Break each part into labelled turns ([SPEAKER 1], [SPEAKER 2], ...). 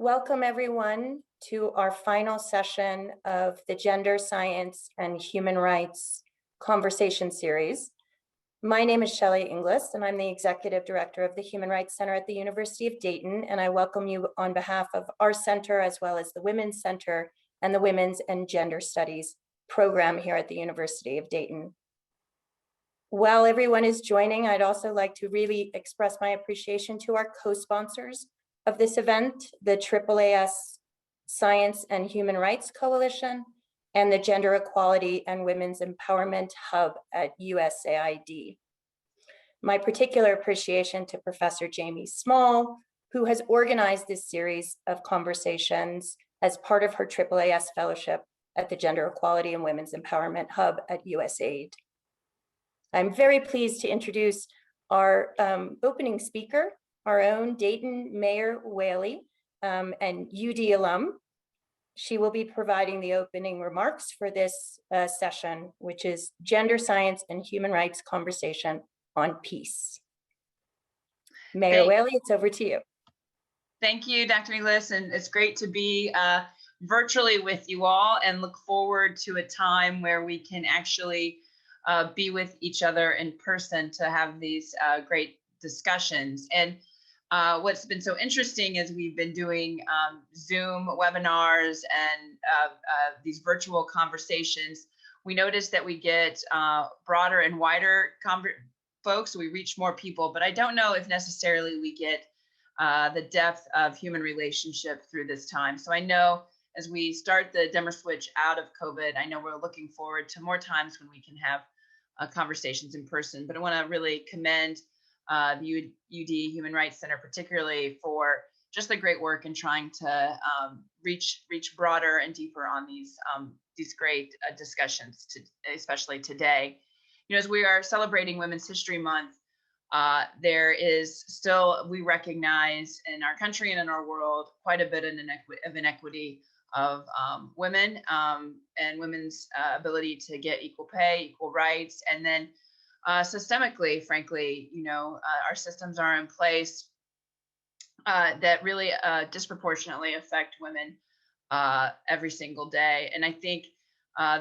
[SPEAKER 1] Welcome everyone to our final session of the Gender Science and Human Rights Conversation Series. My name is Shelley Inglis, and I'm the Executive Director of the Human Rights Center at the University of Dayton, and I welcome you on behalf of our center, as well as the Women's Center and the Women's and Gender Studies program here at the University of Dayton. While everyone is joining, I'd also like to really express my appreciation to our co-sponsors of this event, the AAAS Science and Human Rights Coalition and the Gender Equality and Women's Empowerment Hub at USAID. My particular appreciation to Professor Jamie Small, who has organized this series of conversations as part of her AAAS fellowship at the Gender Equality and Women's Empowerment Hub at USAID. I'm very pleased to introduce our opening speaker, our own Dayton Mayor Whaley, and UD alum. She will be providing the opening remarks for this session, which is Gender Science and Human Rights Conversation on Peace. Mayor Whaley, it's over to you.
[SPEAKER 2] Thank you, Dr. Inglis, and it's great to be virtually with you all and look forward to a time where we can actually be with each other in person to have these great discussions. And what's been so interesting is we've been doing Zoom webinars and these virtual conversations. We noticed that we get broader and wider folks, so we reach more people, but I don't know if necessarily we get the depth of human relationship through this time. So I know as we start the dimmer switch out of COVID, I know we're looking forward to more times when we can have conversations in person, but I want to really commend the UD Human Rights Center, particularly for just the great work in trying to reach broader and deeper on these great discussions, especially today. You know, as we are celebrating Women's History Month, there is still, we recognize in our country and in our world, quite a bit of inequity of women and women's ability to get equal pay, equal rights, and then systemically, frankly, you know, our systems are in place that really disproportionately affect women every single day. And I think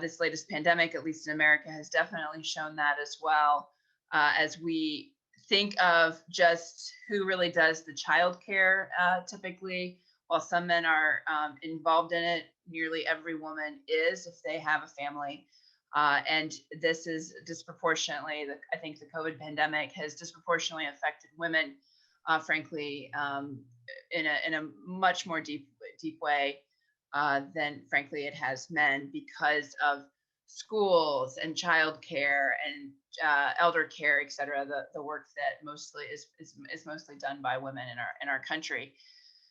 [SPEAKER 2] this latest pandemic, at least in America, has definitely shown that as well, as we think of just who really does the childcare typically. While some men are involved in it, nearly every woman is if they have a family. And this is disproportionately, I think the COVID pandemic has disproportionately affected women, frankly, in a much more deep way than, frankly, it has men, because of schools and childcare and elder care, et cetera, the work that mostly is mostly done by women in our country.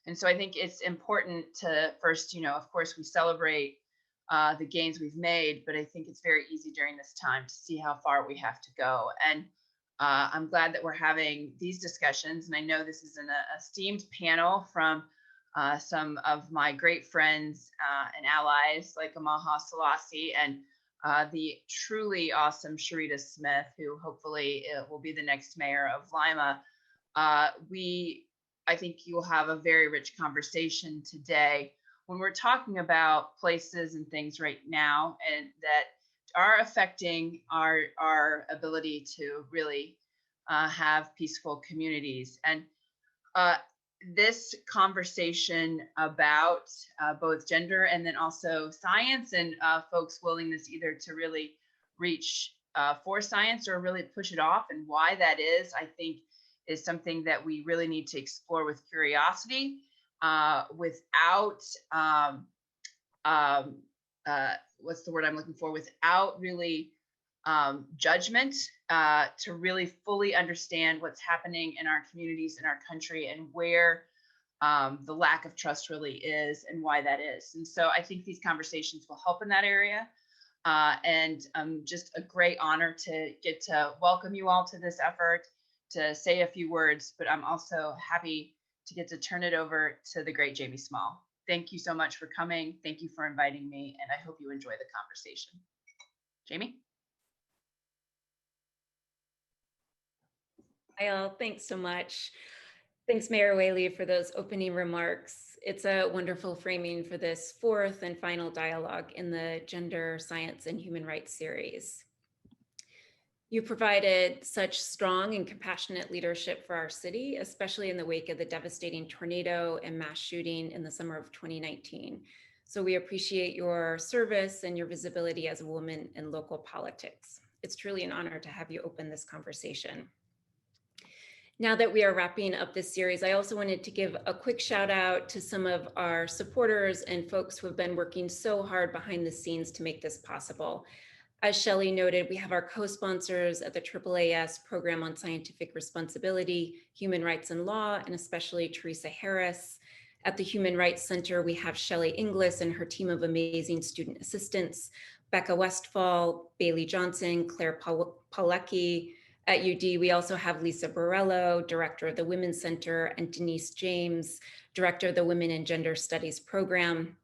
[SPEAKER 2] And so I think it's important to first, you know, of course, we celebrate the gains we've made, but I think it's very easy during this time to see how far we have to go. And I'm glad that we're having these discussions. And I know this is an esteemed panel from some of my great friends and allies like Amaha Sellassie and the truly awesome Sharetta Smith, who hopefully will be the next mayor of Lima. I think you'll have a very rich conversation today when we're talking about places and things right now and that are affecting our ability to really have peaceful communities. And this conversation about both gender and then also science and folks' willingness either to really reach for science or really push it off, and why that is, I think, is something that we really need to explore with curiosity, without what's the word I'm looking for? Without really judgment, to really fully understand what's happening in our communities, in our country, and where the lack of trust really is and why that is. And so I think these conversations will help in that area. And just a great honor to get to welcome you all to this effort, to say a few words, but I'm also happy to get to turn it over to the great Jamie Small. Thank you so much for coming. Thank you for inviting me, and I hope you enjoy the conversation. Jamie?
[SPEAKER 3] Well, thanks so much. Thanks, Mayor Whaley, for those opening remarks. It's a wonderful framing for this fourth and final dialogue in the Gender, Science, and Human Rights series. You provided such strong and compassionate leadership for our city, especially in the wake of the devastating tornado and mass shooting in the summer of 2019. So we appreciate your service and your visibility as a woman in local politics. It's truly an honor to have you open this conversation. Now that we are wrapping up this series, I also wanted to give a quick shout out to some of our supporters and folks who have been working so hard behind the scenes to make this possible. As Shelley noted, we have our co-sponsors at the AAAS Program on Scientific Responsibility, Human Rights and Law, and especially Teresa Harris. At the Human Rights Center, we have Shelley Inglis and her team of amazing student assistants, Becca Westfall, Bailey Johnson, Claire Palecki. At UD, we also have Lisa Borello, Director of the Women's Center, and Denise James, Director of the Women and Gender Studies Program.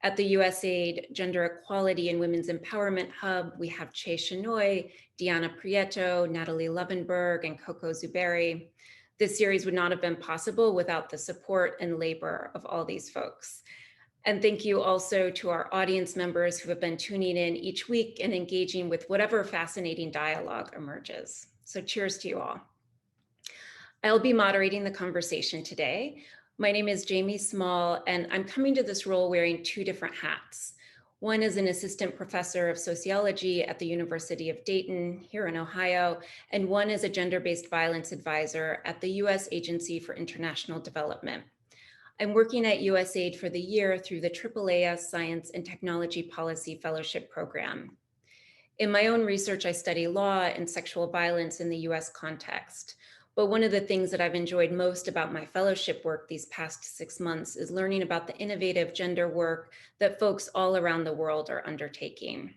[SPEAKER 3] At the USAID Gender Equality and Women's Empowerment Hub, we have Che Shinoy, Diana Prieto, Natalie Levenberg, and Coco Zuberi. This series would not have been possible without the support and labor of all these folks. And thank you also to our audience members who have been tuning in each week and engaging with whatever fascinating dialogue emerges. So cheers to you all. I'll be moderating the conversation today. My name is Jamie Small, and I'm coming to this role wearing two different hats. One is an assistant professor of sociology at the University of Dayton here in Ohio, and one is a gender-based violence advisor at the U.S. Agency for International Development. I'm working at USAID for the year through the AAAS Science and Technology Policy Fellowship Program. In my own research, I study law and sexual violence in the US context. But one of the things that I've enjoyed most about my fellowship work these past 6 months is learning about the innovative gender work that folks all around the world are undertaking.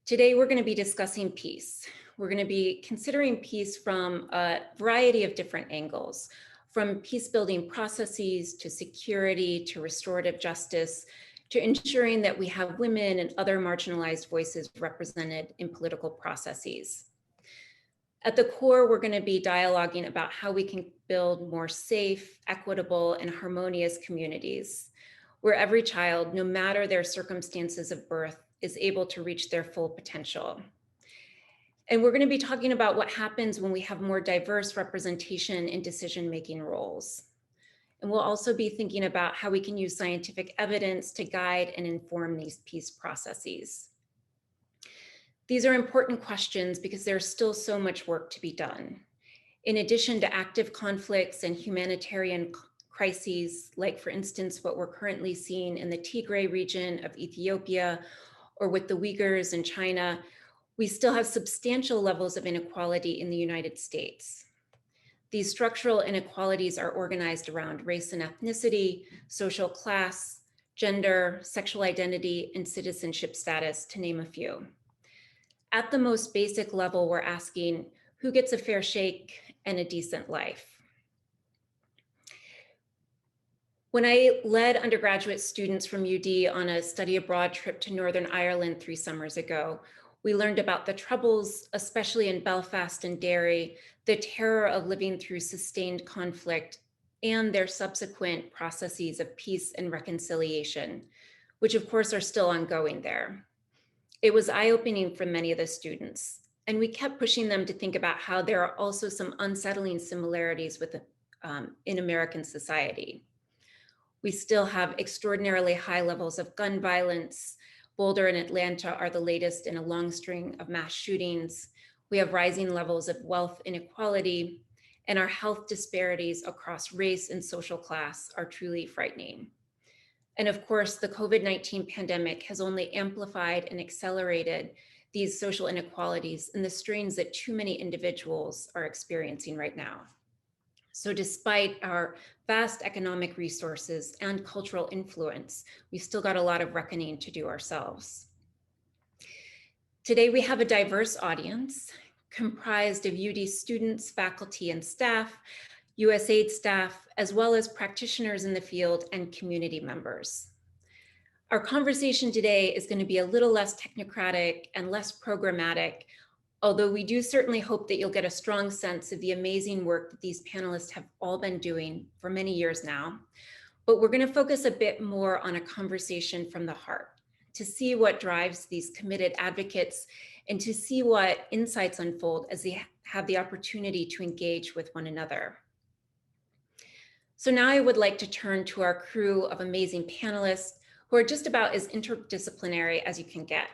[SPEAKER 3] Today, we're going to be discussing peace. We're going to be considering peace from a variety of different angles, from peace-building processes to security to restorative justice, to ensuring that we have women and other marginalized voices represented in political processes. At the core, we're going to be dialoguing about how we can build more safe, equitable, and harmonious communities, where every child, no matter their circumstances of birth, is able to reach their full potential. And we're going to be talking about what happens when we have more diverse representation in decision-making roles. And we'll also be thinking about how we can use scientific evidence to guide and inform these peace processes. These are important questions because there's still so much work to be done. In addition to active conflicts and humanitarian crises, like for instance, what we're currently seeing in the Tigray region of Ethiopia or with the Uyghurs in China, we still have substantial levels of inequality in the United States. These structural inequalities are organized around race and ethnicity, social class, gender, sexual identity, and citizenship status, to name a few. At the most basic level, we're asking, who gets a fair shake and a decent life? When I led undergraduate students from UD on a study abroad trip to Northern Ireland 3 summers ago, we learned about the troubles, especially in Belfast and Derry, the terror of living through sustained conflict, and their subsequent processes of peace and reconciliation, which of course are still ongoing there. It was eye-opening for many of the students, and we kept pushing them to think about how there are also some unsettling similarities with in American society. We still have extraordinarily high levels of gun violence. Boulder and Atlanta are the latest in a long string of mass shootings. We have rising levels of wealth inequality, and our health disparities across race and social class are truly frightening. And of course, the COVID-19 pandemic has only amplified and accelerated these social inequalities and the strains that too many individuals are experiencing right now. So despite our vast economic resources and cultural influence, we've still got a lot of reckoning to do ourselves. Today, we have a diverse audience comprised of UD students, faculty, and staff, USAID staff, as well as practitioners in the field and community members. Our conversation today is going to be a little less technocratic and less programmatic, although we do certainly hope that you'll get a strong sense of the amazing work that these panelists have all been doing for many years now. But we're going to focus a bit more on a conversation from the heart, to see what drives these committed advocates and to see what insights unfold as they have the opportunity to engage with one another. So now I would like to turn to our crew of amazing panelists who are just about as interdisciplinary as you can get.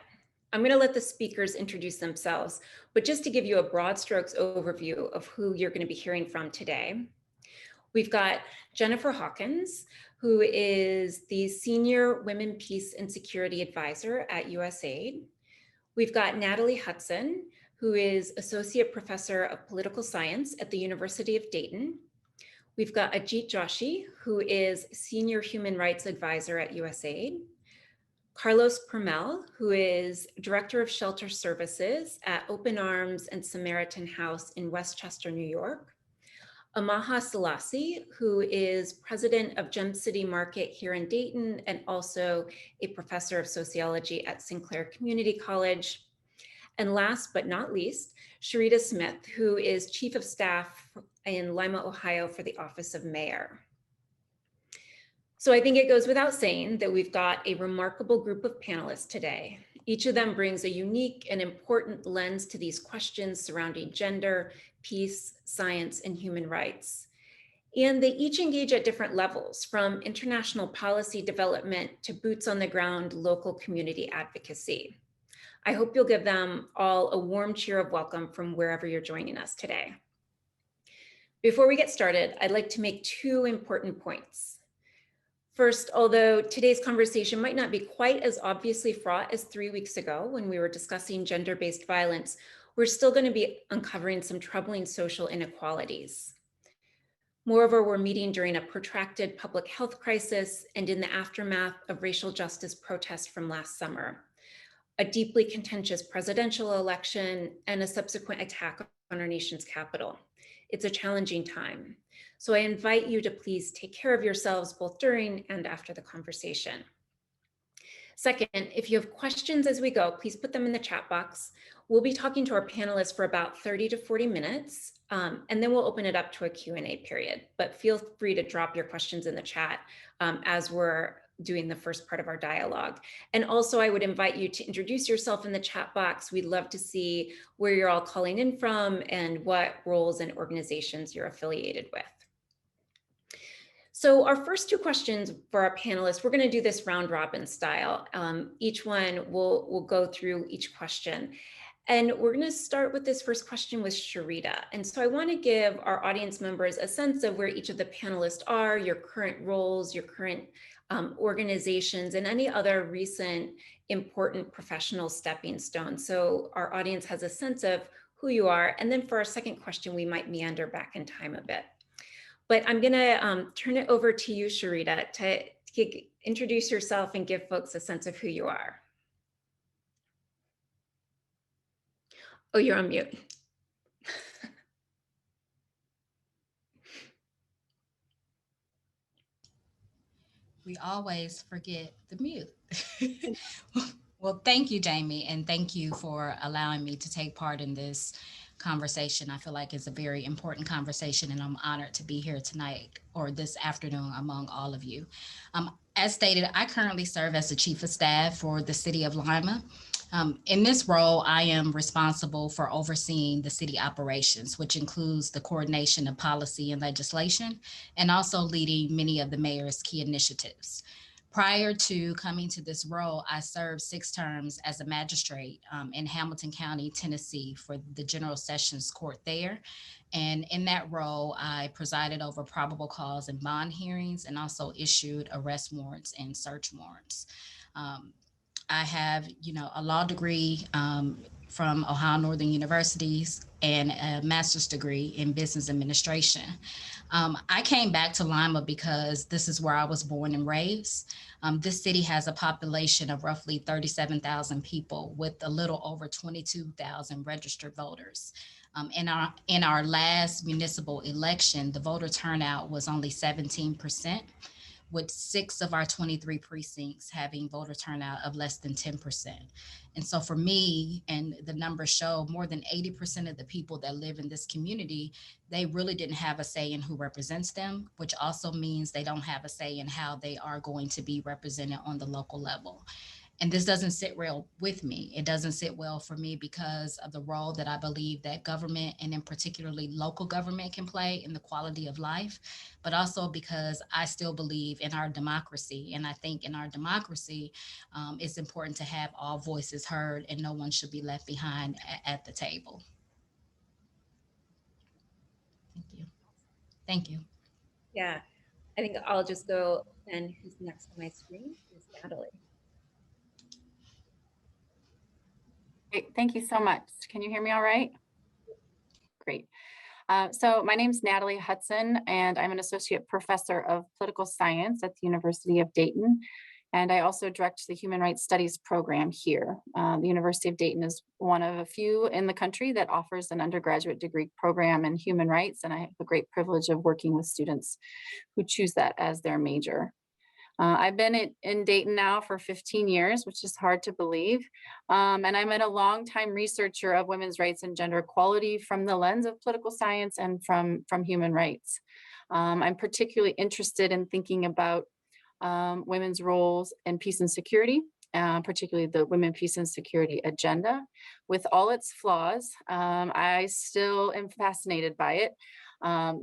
[SPEAKER 3] I'm going to let the speakers introduce themselves, but just to give you a broad strokes overview of who you're going to be hearing from today. We've got Jennifer Hawkins, who is the Senior Women, Peace and Security Advisor at USAID. We've got Natalie Hudson, who is Associate Professor of Political Science at the University of Dayton. We've got Ajit Joshi, who is Senior Human Rights Advisor at USAID. Carlos Permel, who is Director of Shelter Services at Open Arms and Samaritan House in Westchester, New York. Amaha Sellassie, who is President of Gem City Market here in Dayton and also a Professor of Sociology at Sinclair Community College. And last but not least, Sharetta Smith, who is Chief of Staff in Lima, Ohio for the Office of Mayor. So I think it goes without saying that we've got a remarkable group of panelists today. Each of them brings a unique and important lens to these questions surrounding gender, peace, science, and human rights. And they each engage at different levels, from international policy development to boots on the ground local community advocacy. I hope you'll give them all a warm cheer of welcome from wherever you're joining us today. Before we get started, I'd like to make two important points. First, although today's conversation might not be quite as obviously fraught as 3 weeks ago when we were discussing gender-based violence, we're still going to be uncovering some troubling social inequalities. Moreover, we're meeting during a protracted public health crisis and in the aftermath of racial justice protests from last summer, a deeply contentious presidential election, and a subsequent attack on our nation's capital. It's a challenging time. So I invite you to please take care of yourselves both during and after the conversation. Second, if you have questions as we go, please put them in the chat box. We'll be talking to our panelists for about 30 to 40 minutes, and then we'll open it up to a Q&A period. But feel free to drop your questions in the chat as we're doing the first part of our dialogue. And also I would invite you to introduce yourself in the chat box. We'd love to see where you're all calling in from and what roles and organizations you're affiliated with. So our first two questions for our panelists, we're going to do this round robin style. Each one will go through each question. And we're going to start with this first question with Sharetta. And so I want to give our audience members a sense of where each of the panelists are, your current roles, your current organizations, and any other recent important professional stepping stones. So our audience has a sense of who you are. And then for our second question, we might meander back in time a bit. But I'm going to turn it over to you, Sharetta, to introduce yourself and give folks a sense of who you are. Oh, you're on mute.
[SPEAKER 4] We always forget the mute. Well, thank you, Jamie, and thank you for allowing me to take part in this conversation. I feel like it's a very important conversation, and I'm honored to be here tonight or this afternoon among all of you. As stated, I currently serve as the Chief of Staff for the City of Lima. In this role, I am responsible for overseeing the city operations, which includes the coordination of policy and legislation, and also leading many of the mayor's key initiatives. Prior to coming to this role, I served 6 terms as a magistrate in Hamilton County, Tennessee for the General Sessions Court there. And in that role, I presided over probable cause and bond hearings and also issued arrest warrants and search warrants. I have, a law degree from Ohio Northern Universities and a master's degree in business administration. I came back to Lima because this is where I was born and raised. This city has a population of roughly 37,000 people with a little over 22,000 registered voters. In our last municipal election, the voter turnout was only 17%. with 6 of our 23 precincts having voter turnout of less than 10%. And so for me, and the numbers show, more than 80% of the people that live in this community, they really didn't have a say in who represents them, which also means they don't have a say in how they are going to be represented on the local level. And this doesn't sit well with me. It doesn't sit well for me because of the role that I believe that government, and in particularly local government, can play in the quality of life, but also because I still believe in our democracy. And I think in our democracy, it's important to have all voices heard and no one should be left behind at the table. Thank you. Thank you.
[SPEAKER 3] Yeah, I think I'll just go, and who's next on my screen is Natalie.
[SPEAKER 5] Great, thank you so much. Can you hear me all right? Great. So my name is Natalie Hudson, and I'm an associate professor of political science at the University of Dayton. And I also direct the Human Rights Studies program here. The University of Dayton is one of a few in the country that offers an undergraduate degree program in human rights, and I have the great privilege of working with students who choose that as their major. I've been in Dayton now for 15 years, which is hard to believe. And I'm a longtime researcher of women's rights and gender equality from the lens of political science and from human rights. I'm particularly interested in thinking about women's roles in peace and security, particularly the Women, Peace and Security agenda. With all its flaws, I still am fascinated by it.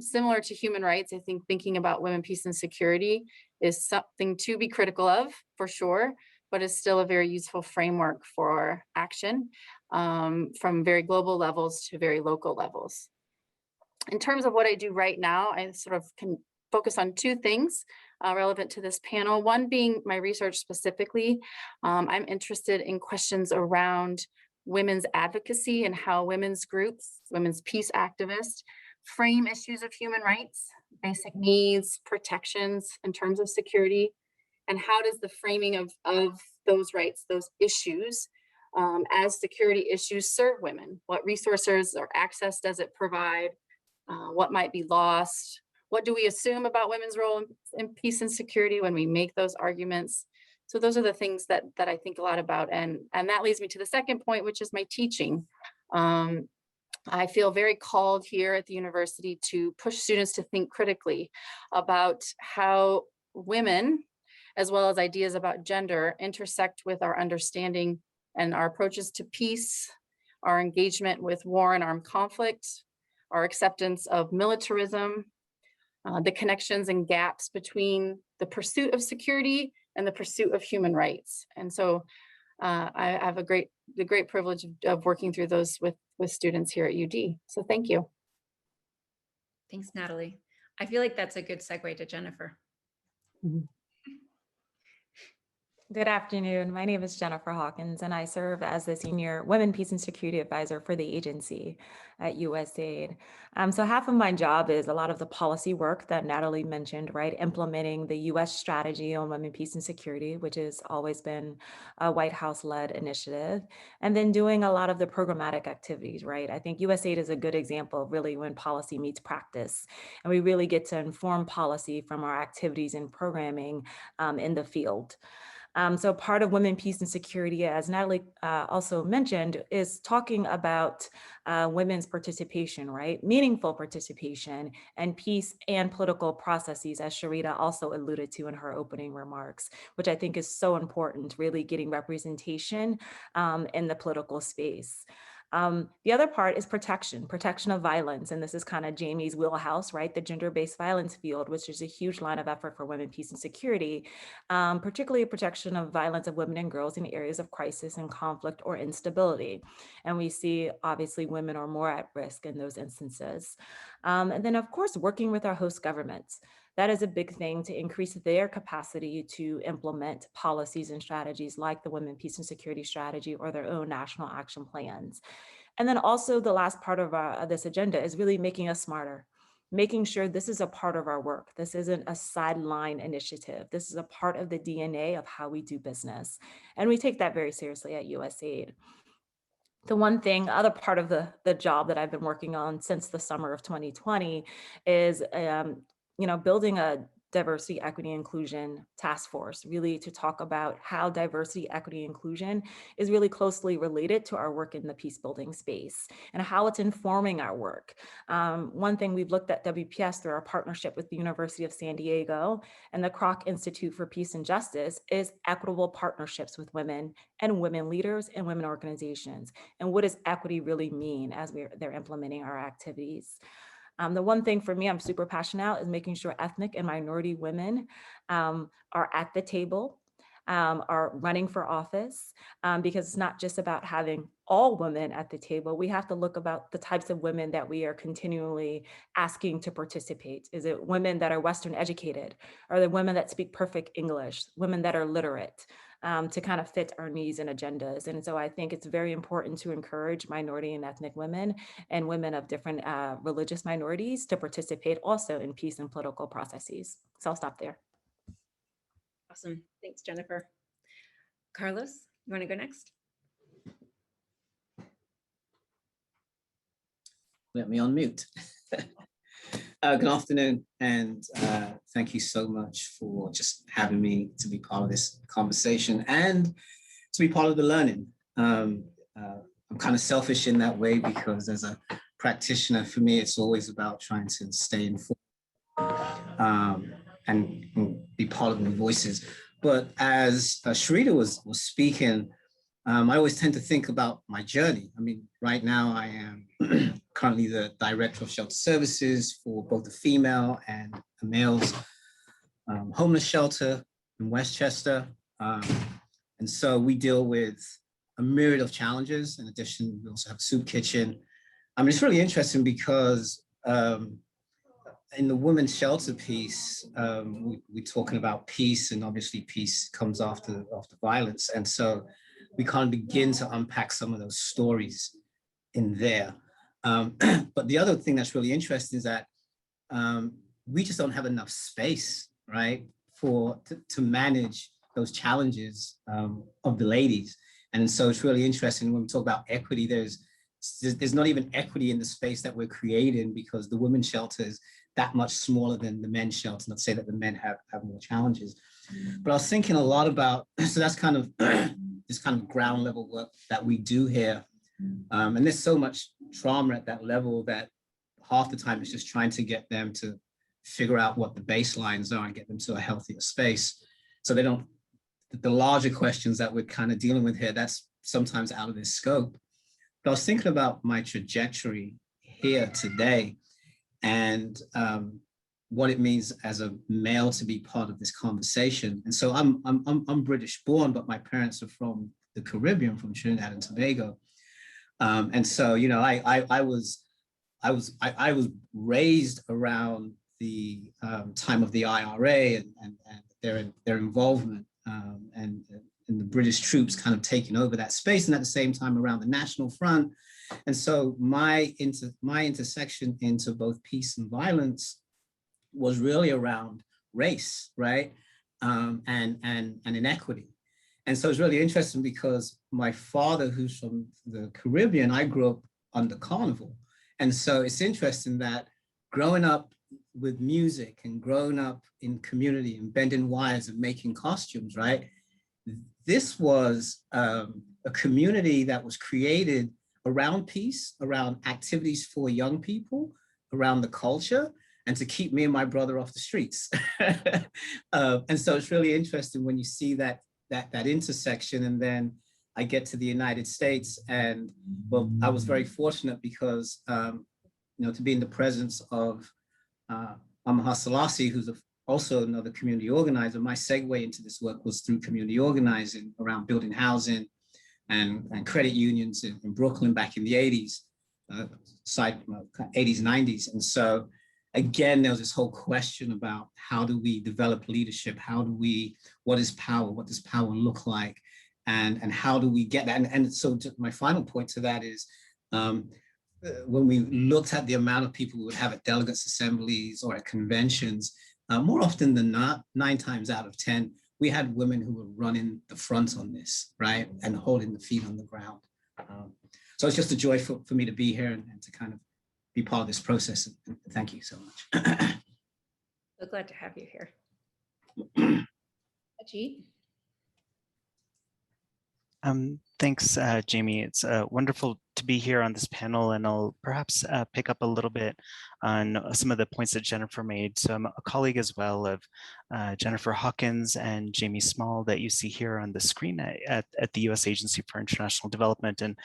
[SPEAKER 5] Similar to human rights, I think thinking about women, peace, and security is something to be critical of, for sure, but is still a very useful framework for action from very global levels to very local levels. In terms of what I do right now, I sort of can focus on two things relevant to this panel. One being my research specifically. I'm interested in questions around women's advocacy and how women's groups, women's peace activists, frame issues of human rights, basic needs, protections in terms of security, and how does the framing of those rights, those issues as security issues serve women? What resources or access does it provide? What might be lost? What do we assume about women's role in peace and security when we make those arguments? So those are the things that I think a lot about. And that leads me to the second point, which is my teaching. I feel very called here at the university to push students to think critically about how women, as well as ideas about gender, intersect with our understanding and our approaches to peace, our engagement with war and armed conflict, our acceptance of militarism, the connections and gaps between the pursuit of security and the pursuit of human rights. And so I have the great privilege of working through those with students here at UD. So thank you.
[SPEAKER 3] Thanks, Natalie. I feel like that's a good segue to Jennifer.
[SPEAKER 5] Mm-hmm.
[SPEAKER 6] Good afternoon. My name is Jennifer Hawkins, and I serve as the Senior Women, Peace and Security Advisor for the agency at USAID. So half of my job is a lot of the policy work that Natalie mentioned, right? Implementing the US strategy on women, peace and security, which has always been a White House-led initiative, and then doing a lot of the programmatic activities, right? I think USAID is a good example of really when policy meets practice, and we really get to inform policy from our activities and programming in the field. So part of Women, Peace and Security, as Natalie also mentioned, is talking about women's participation, right? Meaningful participation and peace and political processes, as Sharetta also alluded to in her opening remarks, which I think is so important, really getting representation in the political space. The other part is protection of violence. And this is kind of Jamie's wheelhouse, right? The gender-based violence field, which is a huge line of effort for women, peace and security, particularly protection of violence of women and girls in areas of crisis and conflict or instability. And we see obviously women are more at risk in those instances. And then of course, working with our host governments. That is a big thing to increase their capacity to implement policies and strategies like the Women, Peace and Security Strategy or their own national action plans. And then also the last part of this agenda is really making us smarter, making sure this is a part of our work. This isn't a sideline initiative. This is a part of the DNA of how we do business. And we take that very seriously at USAID. The one thing, other part of the job that I've been working on since the summer of 2020 is building a Diversity, Equity, Inclusion Task Force, really to talk about how diversity, equity, inclusion is really closely related to our work in the peace building space and how it's informing our work. One thing we've looked at WPS through our partnership with the University of San Diego and the Kroc Institute for Peace and Justice is equitable partnerships with women and women leaders and women organizations. And what does equity really mean as they're implementing our activities? The one thing for me I'm super passionate about is making sure ethnic and minority women are at the table, are running for office, because it's not just about having all women at the table. We have to look about the types of women that we are continually asking to participate. Is it women that are Western educated? Are there women that speak perfect English? Women that are literate? To kind of fit our needs and agendas. And so I think it's very important to encourage minority and ethnic women and women of different religious minorities to participate also in peace and political processes. So I'll stop there.
[SPEAKER 3] Awesome. Thanks, Jennifer. Carlos, you want to go next?
[SPEAKER 7] Let me unmute. Good afternoon, and thank you so much for just having me to be part of this conversation and to be part of the learning. I'm kind of selfish in that way because as a practitioner, for me, it's always about trying to stay informed and be part of the voices. But as Sharetta was speaking, I always tend to think about my journey. I mean, right now I am currently the director of shelter services for both the female and the males homeless shelter in Westchester. And so we deal with a myriad of challenges. In addition, we also have a soup kitchen. I mean, it's really interesting because in the women's shelter piece, we're talking about peace, and obviously peace comes after violence. And so we kind of begin to unpack some of those stories in there. But the other thing that's really interesting is that we just don't have enough space, right, to manage those challenges of the ladies. And so it's really interesting when we talk about equity, there's not even equity in the space that we're creating because the women's shelter is that much smaller than the men's shelter. Not to say that the men have more challenges. But I was thinking a lot about, so that's kind of this kind of ground level work that we do here. And there's so much trauma at that level that half the time it's just trying to get them to figure out what the baselines are and get them to a healthier space. So they don't, the larger questions that we're kind of dealing with here, that's sometimes out of their scope. But I was thinking about my trajectory here today and what it means as a male to be part of this conversation. And so I'm British born, but my parents are from the Caribbean, from Trinidad and Tobago. And so, you know, I was raised around the time of the IRA and their involvement and the British troops kind of taking over that space, and at the same time around the National Front. And so my intersection into both peace and violence was really around race, right? And inequity. And so it's really interesting because my father, who's from the Caribbean, I grew up under Carnival. And so it's interesting that growing up with music and growing up in community and bending wires and making costumes, right? This was a community that was created around peace, around activities for young people, around the culture, and to keep me and my brother off the streets. And so it's really interesting when you see that intersection. And then I get to the United States, and well, I was very fortunate because you know, to be in the presence of Amaha Sellassie, who's also another community organizer. My segue into this work was through community organizing around building housing and credit unions in Brooklyn back in the 80s, 80s, 90s. And so again, there was this whole question about how do we develop leadership? What is power? What does power look like? And how do we get that? And so my final point to that is, when we looked at the amount of people we would have at delegates assemblies or at conventions, more often than not, 9 times out of 10, we had women who were running the front on this, right? And holding the feet on the ground. So it's just a joy for me to be here and to kind of be part of this process. And thank you so much.
[SPEAKER 3] So glad to have you here. Ajit?
[SPEAKER 8] Thanks, Jamie. It's wonderful to be here on this panel, and I'll perhaps pick up a little bit on some of the points that Jennifer made. So I'm a colleague as well of Jennifer Hawkins and Jamie Small that you see here on the screen at the U.S. Agency for International Development. And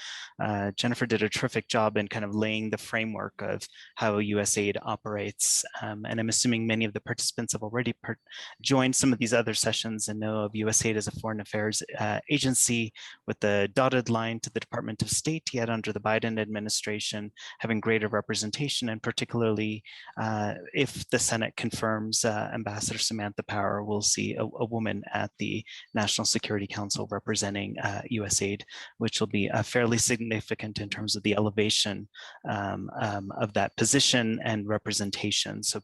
[SPEAKER 8] Jennifer did a terrific job in kind of laying the framework of how USAID operates. And I'm assuming many of the participants have already joined some of these other sessions and know of USAID as a foreign affairs agency with the dotted line to the Department of State, yet under the Biden administration, having greater representation, and particularly if the Senate confirms Ambassador Samantha Power, we'll see a woman at the National Security Council representing USAID, which will be fairly significant in terms of the elevation of that position and representation. So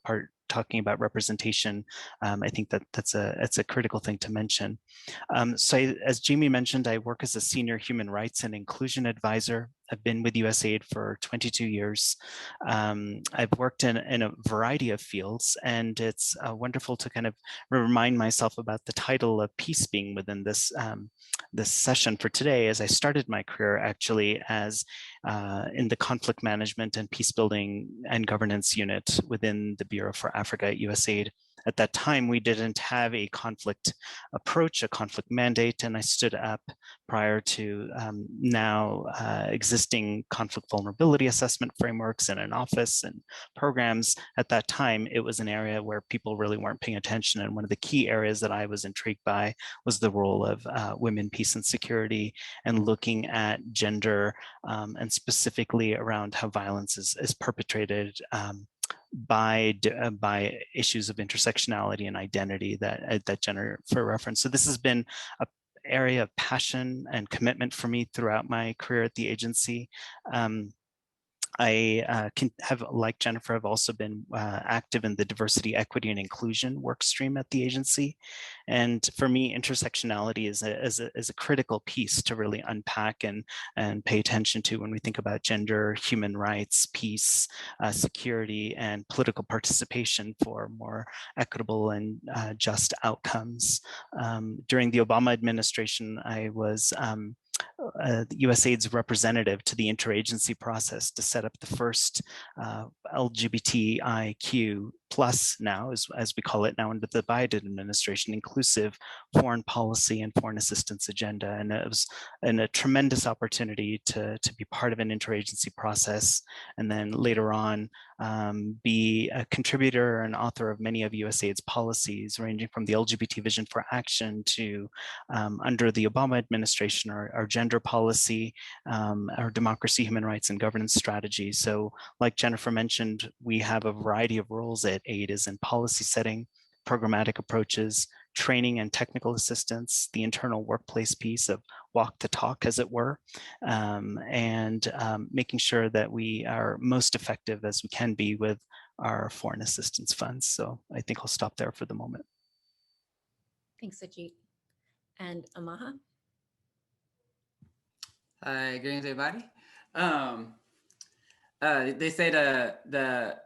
[SPEAKER 8] talking about representation, I think that's a critical thing to mention. As Jamie mentioned, I work as a senior human rights and inclusion advisor. I've been with USAID for 22 years. I've worked in a variety of fields, and it's wonderful to kind of remind myself about the title of peace being within this this session for today, as I started my career actually as in the conflict management and peace building and governance unit within the Bureau for Africa at USAID. At that time, we didn't have a conflict approach, a conflict mandate, and I stood up prior to now existing conflict vulnerability assessment frameworks in an office and programs. At that time, it was an area where people really weren't paying attention, and one of the key areas that I was intrigued by was the role of women, peace, and security, and looking at gender, and specifically around how violence is perpetrated by issues of intersectionality and identity that Jennifer referenced. So this has been an area of passion and commitment for me throughout my career at the agency. I like Jennifer, I've also been active in the diversity, equity, and inclusion work stream at the agency. And for me, intersectionality is a critical piece to really unpack and pay attention to when we think about gender, human rights, peace, security, and political participation for more equitable and just outcomes. During the Obama administration, I was USAID's representative to the interagency process to set up the first LGBTIQ plus now, as we call it now under the Biden administration, inclusive foreign policy and foreign assistance agenda. And it was a tremendous opportunity to be part of an interagency process, and then later on be a contributor and author of many of USAID's policies, ranging from the LGBT Vision for Action to under the Obama administration, our gender policy, our democracy, human rights, and governance strategy. So like Jennifer mentioned, we have a variety of roles at AID, is in policy setting, programmatic approaches, training and technical assistance, the internal workplace piece of walk the talk, as it were, and making sure that we are most effective as we can be with our foreign assistance funds. So I think I'll stop there for the moment.
[SPEAKER 3] Thanks, Ajit. And Amaha?
[SPEAKER 9] Hi, greetings, everybody. They say the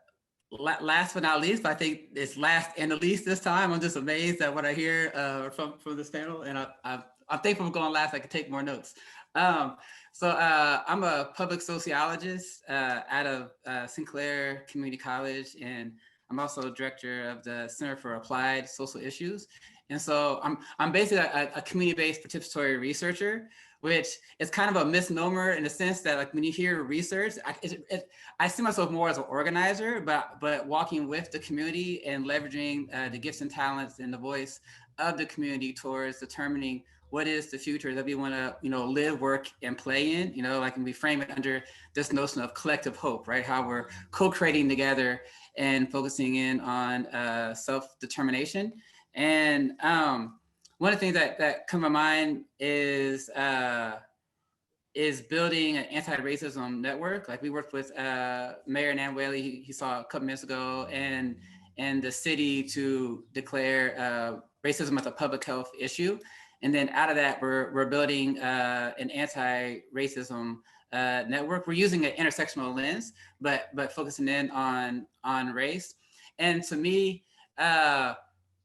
[SPEAKER 9] last but not least, but I think it's last and the least this time. I'm just amazed at what I hear from this panel, and I'm thankful for going last. I could take more notes. So I'm a public sociologist out of Sinclair Community College, and I'm also director of the Center for Applied Social Issues. And so I'm basically a community-based participatory researcher, which is kind of a misnomer in the sense that, like, when you hear research, I see myself more as an organizer, but walking with the community and leveraging the gifts and talents and the voice of the community towards determining what is the future that we want to, live, work, and play in. Like, when we frame it under this notion of collective hope, right? How we're co-creating together and focusing in on self-determination. And one of the things that come to mind is building an anti-racism network. Like, we worked with Mayor Nan Whaley, he saw a couple minutes ago, and the city to declare racism as a public health issue. And then out of that, we're building an anti-racism network. We're using an intersectional lens, but focusing in on race. And to me,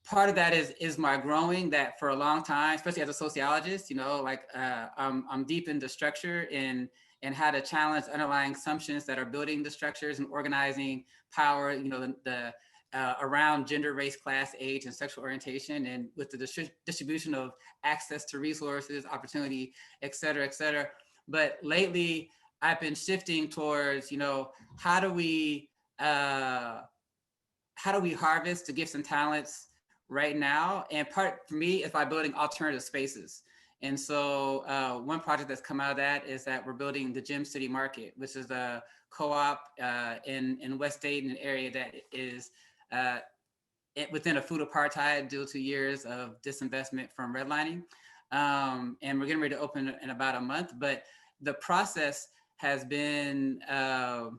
[SPEAKER 9] part of that is my growing, that for a long time, especially as a sociologist, you know, like I'm deep into structure and how to challenge underlying assumptions that are building the structures and organizing power, you know, the around gender, race, class, age, and sexual orientation, and with the distribution of access to resources, opportunity, et cetera, et cetera. But lately, I've been shifting towards, you know, how do we harvest the gifts and talents right now? And part for me is by building alternative spaces. And so one project that's come out of that is that we're building the Gem City Market, which is a co-op in West Dayton, area that is within a food apartheid due to years of disinvestment from redlining. And we're getting ready to open in about a month. But the process has been a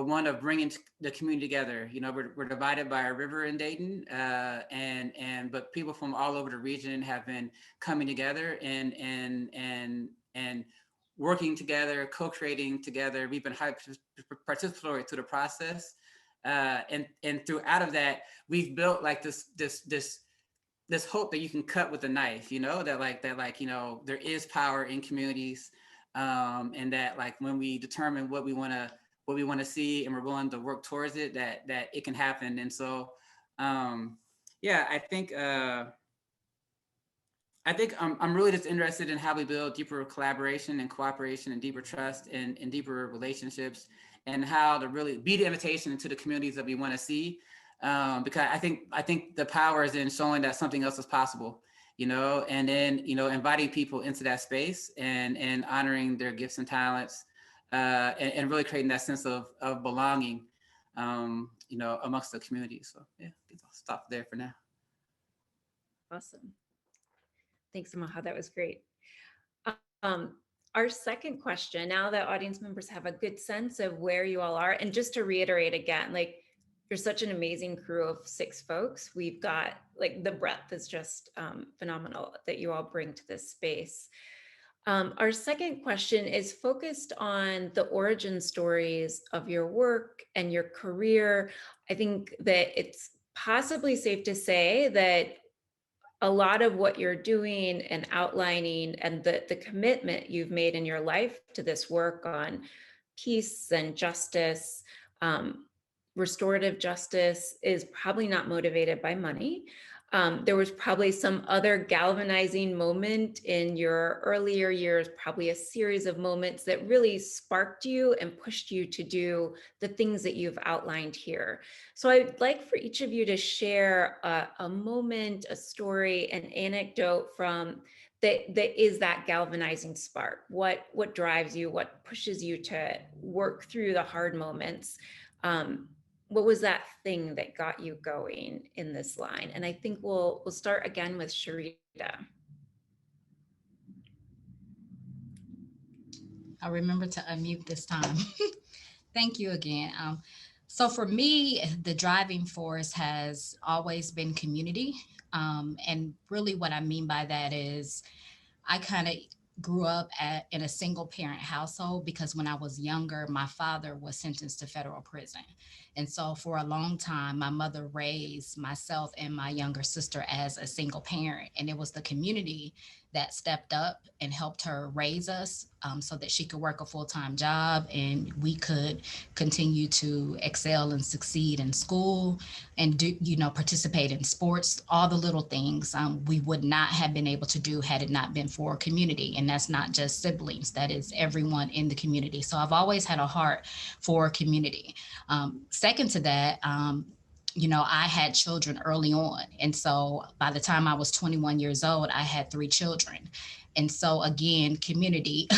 [SPEAKER 9] one of bringing the community together. You know, we're divided by a river in Dayton, but people from all over the region have been coming together and working together, co-creating together. We've been participatory to the process, and through out of that, we've built like this hope that you can cut with a knife. You know, that you know, there is power in communities, and that like when we determine what we want to see and we're willing to work towards it, that it can happen. And so, yeah, I think I'm really just interested in how we build deeper collaboration and cooperation and deeper trust and deeper relationships, and how to really be the invitation into the communities that we want to see. Because I think the power is in showing that something else is possible, you know, and then, you know, inviting people into that space and honoring their gifts and talents. And really creating that sense of belonging, you know, amongst the community. So yeah, I'll stop there for now.
[SPEAKER 3] Awesome. Thanks, Amaha. That was great. Our second question, now that audience members have a good sense of where you all are, and just to reiterate again, like, you're such an amazing crew of 6 folks. We've got, like, the breadth is just phenomenal that you all bring to this space. Our second question is focused on the origin stories of your work and your career. I think that it's possibly safe to say that a lot of what you're doing and outlining and the commitment you've made in your life to this work on peace and justice, restorative justice, is probably not motivated by money. There was probably some other galvanizing moment in your earlier years, probably a series of moments that really sparked you and pushed you to do the things that you've outlined here. So I'd like for each of you to share a moment, a story, an anecdote from that is that galvanizing spark. What drives you? What pushes you to work through the hard moments? What was that thing that got you going in this line? And I think we'll start again with Sharetta.
[SPEAKER 4] I'll remember to unmute this time. Thank you again. So for me, the driving force has always been community. And really what I mean by that is I kind of grew up in a single parent household, because when I was younger, my father was sentenced to federal prison. And so for a long time, my mother raised myself and my younger sister as a single parent. And it was the community that stepped up and helped her raise us so that she could work a full-time job and we could continue to excel and succeed in school and do, you know, participate in sports, all the little things we would not have been able to do had it not been for community. And that's not just siblings, that is everyone in the community. So I've always had a heart for community. Second to that, you know, I had children early on. And so by the time I was 21 years old, I had 3 children. And so again, community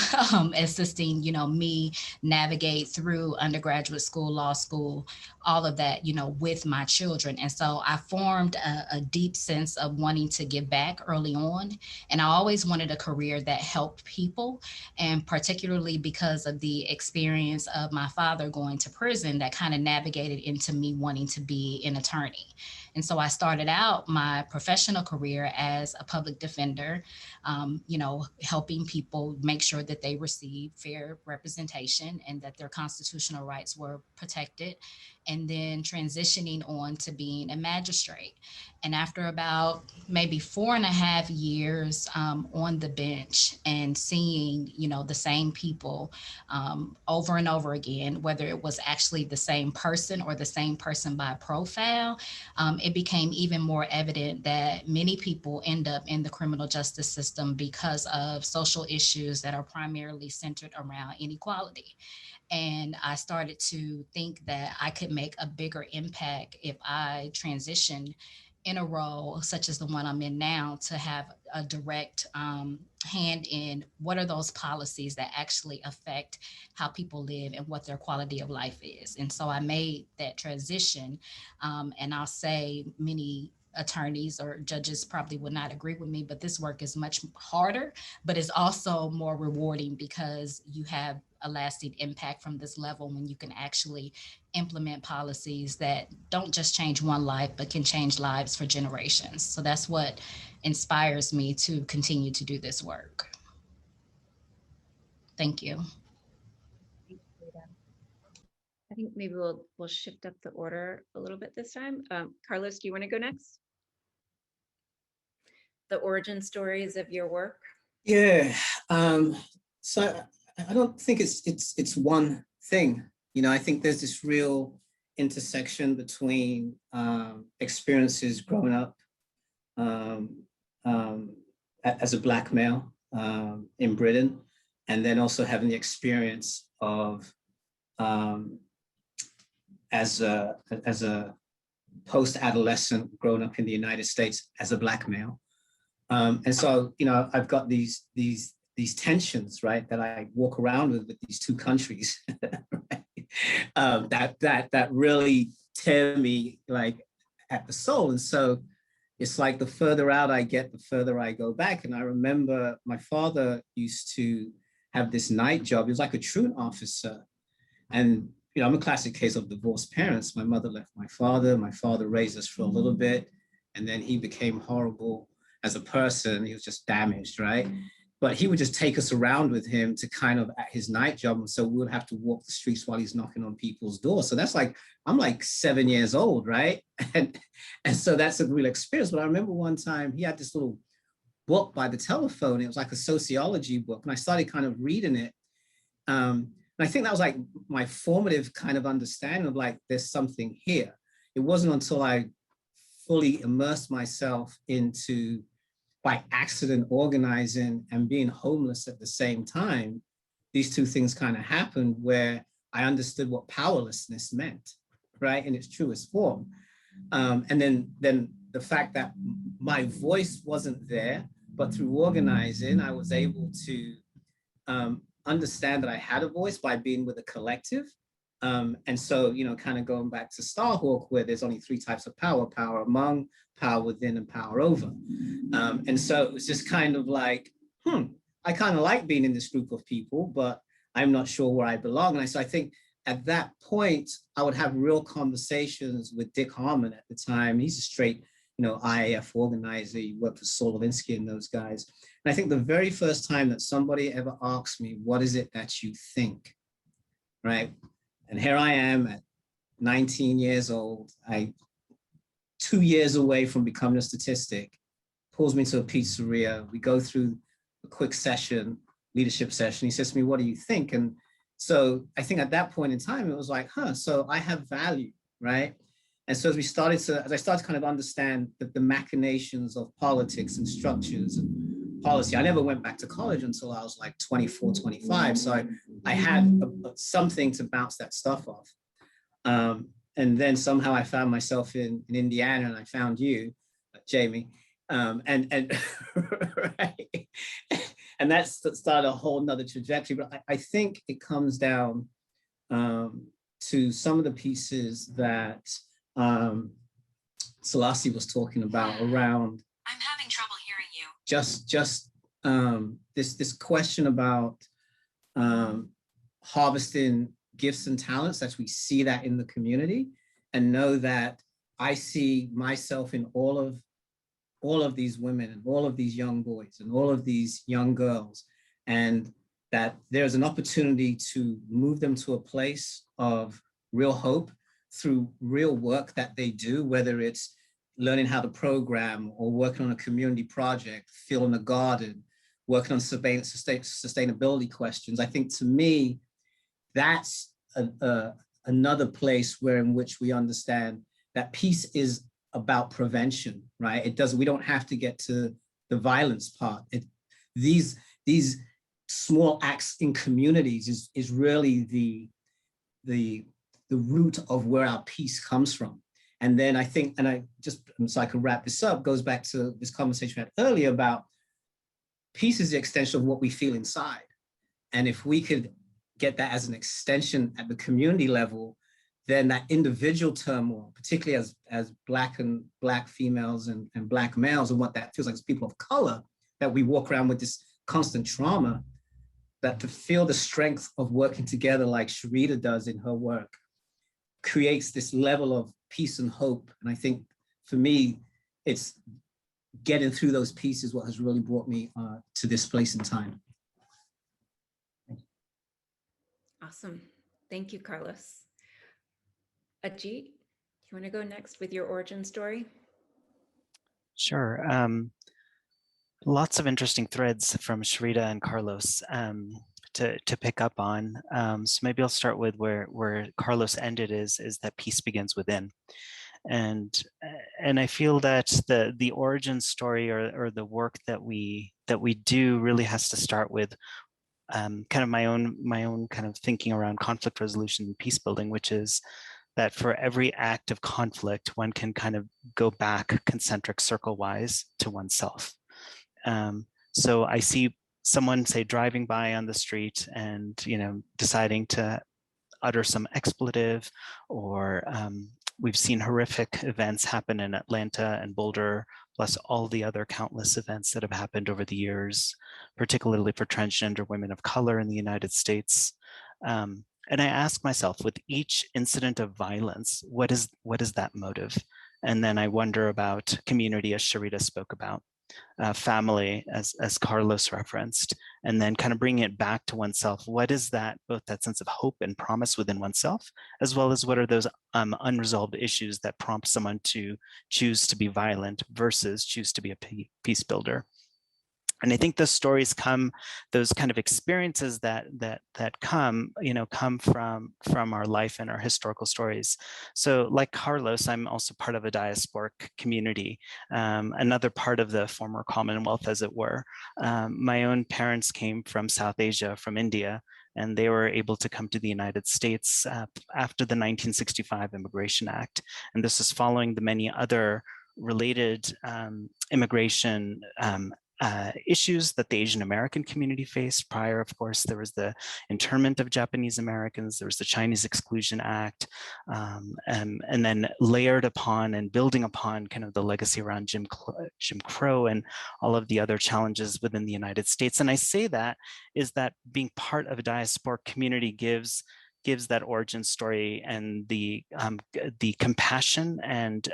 [SPEAKER 4] assisting, you know, me navigate through undergraduate school, law school, all of that, you know, with my children. And so I formed a deep sense of wanting to give back early on. And I always wanted a career that helped people. And particularly because of the experience of my father going to prison, that kind of navigated into me wanting to be an attorney. And so I started out my professional career as a public defender, you know, helping people make sure that they receive fair representation and that their constitutional rights were protected. and then transitioning on to being a magistrate. And after about maybe 4.5 years on the bench and seeing, the same people over and over again, whether it was actually the same person or the same person by profile, it became even more evident that many people end up in the criminal justice system because of social issues that are primarily centered around inequality. And I started to think that I could make a bigger impact if I transitioned in a role such as the one I'm in now, to have a direct hand in what are those policies that actually affect how people live and what their quality of life is. And so I made that transition. And I'll say many attorneys or judges probably would not agree with me, but this work is much harder, but it's also more rewarding because you have a lasting impact from this level when you can actually implement policies that don't just change one life, but can change lives for generations. So that's what inspires me to continue to do this work. Thank you.
[SPEAKER 3] I think maybe we'll shift up the order a little bit this time. Carlos, do you want to go next? The origin stories of your work.
[SPEAKER 7] Yeah. So I don't think it's one thing. I think there's this real intersection between experiences growing up as a Black male in Britain, and then also having the experience of as a post-adolescent growing up in the United States as a Black male. And so, I've got these tensions, right, that I walk around with these two countries, right? That really tear me like at the soul. And so it's like the further out I get, the further I go back. And I remember my father used to have this night job. He was like a truant officer. And, I'm a classic case of divorced parents. My mother left my father raised us for a little bit, and then he became horrible as a person. He was just damaged, right? But he would just take us around with him to kind of at his night job. And so we would have to walk the streets while he's knocking on people's doors. So that's like, I'm like 7 years old, right? And so that's a real experience. But I remember one time he had this little book by the telephone. It was like a sociology book. And I started kind of reading it. And I think that was like my formative kind of understanding of like, there's something here. It wasn't until I fully immersed myself into, by accident, organizing and being homeless at the same time, these two things kind of happened where I understood what powerlessness meant, right, in its truest form. And then the fact that my voice wasn't there, but through organizing, I was able to understand that I had a voice by being with a collective. And so, kind of going back to Starhawk, where there's only 3 types of power: power among, power within, and power over. And so it was just kind of like, I kind of like being in this group of people, but I'm not sure where I belong. And so I think at that point, I would have real conversations with Dick Harmon at the time. He's a straight, IAF organizer. He worked with Saul Levinsky and those guys. And I think the very first time that somebody ever asked me, what is it that you think, right? And here I am at 19 years old, 2 years away from becoming a statistic, pulls me to a pizzeria. We go through a quick session, leadership session. He says to me, what do you think? And so I think at that point in time, it was like, so I have value, right? And so as I started to kind of understand the machinations of politics and structures and policy, I never went back to college until I was like 24, 25. So I had something to bounce that stuff off. And then somehow I found myself in Indiana, and I found you, Jamie. And right. And that started a whole nother trajectory. But I think it comes down to some of the pieces that Sellassie was talking about around. I'm having trouble hearing you. Just this question about harvesting gifts and talents, as we see that in the community, and know that I see myself in all of these women and all of these young boys and all of these young girls, and that there's an opportunity to move them to a place of real hope through real work that they do, whether it's learning how to program or working on a community project, filling a garden, working on sustainability questions. I think to me, that's another place in which we understand that peace is about prevention, right? We don't have to get to the violence part. These small acts in communities is really the root of where our peace comes from. And then I think, so I can wrap this up, goes back to this conversation we had earlier about peace is the extension of what we feel inside. And if we could get that as an extension at the community level, then that individual turmoil, particularly as Black females and Black males, and what that feels like as people of color, that we walk around with this constant trauma, that to feel the strength of working together like Sharetta does in her work creates this level of peace and hope. And I think for me, it's getting through those pieces what has really brought me to this place in time.
[SPEAKER 3] Awesome. Thank you, Carlos. Ajit, you want to go next with your origin story?
[SPEAKER 8] Sure. Lots of interesting threads from Sharetta and Carlos to pick up on. So maybe I'll start with where Carlos ended is that peace begins within. And I feel that the origin story or the work that we do really has to start with kind of my own kind of thinking around conflict resolution and peace building, which is that for every act of conflict, one can kind of go back concentric circle wise to oneself. So I see someone, say, driving by on the street and, deciding to utter some expletive, or we've seen horrific events happen in Atlanta and Boulder, plus all the other countless events that have happened over the years, particularly for transgender women of color in the United States. And I ask myself, with each incident of violence, what is that motive? And then I wonder about community, as Sharetta spoke about, family, as Carlos referenced, and then kind of bringing it back to oneself. What is that, both that sense of hope and promise within oneself, as well as what are those unresolved issues that prompt someone to choose to be violent versus choose to be a peace builder? And I think those stories come, those kind of experiences that come from our life and our historical stories. So like Carlos, I'm also part of a diasporic community, another part of the former Commonwealth, as it were. My own parents came from South Asia, from India, and they were able to come to the United States after the 1965 Immigration Act. And this is following the many other related immigration issues that the Asian American community faced prior. Of course, there was the internment of Japanese Americans, there was the Chinese Exclusion Act, and then layered upon and building upon kind of the legacy around Jim Crow and all of the other challenges within the United States. And I say that is that being part of a diasporic community gives that origin story and the compassion and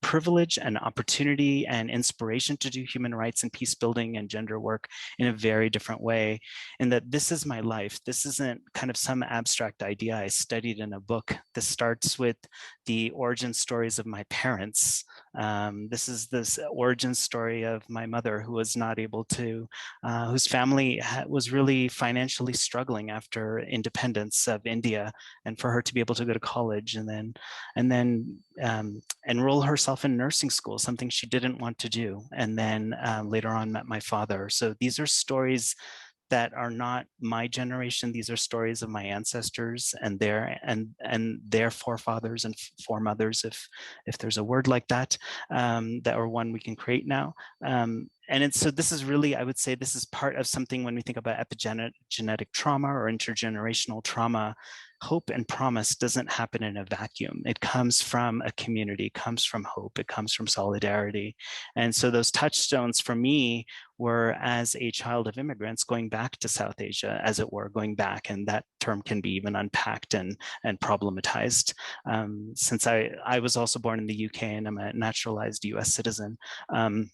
[SPEAKER 8] privilege and opportunity and inspiration to do human rights and peace building and gender work in a very different way. And that this is my life. This isn't kind of some abstract idea I studied in a book. This starts with the origin stories of my parents. This is this origin story of my mother, who was not able to, whose family was really financially struggling after independence of India, and for her to be able to go to college and then enroll herself in nursing school, something she didn't want to do, and then later on met my father. So these are stories that are not my generation. These are stories of my ancestors and their forefathers and foremothers, if there's a word like that, or one we can create now. So this is really, I would say, this is part of something when we think about epigenetic trauma or intergenerational trauma. Hope and promise doesn't happen in a vacuum. It comes from a community, it comes from hope, it comes from solidarity. And so those touchstones for me were, as a child of immigrants, going back to South Asia, as it were, going back, and that term can be even unpacked and problematized. Since I was also born in the UK and I'm a naturalized US citizen. And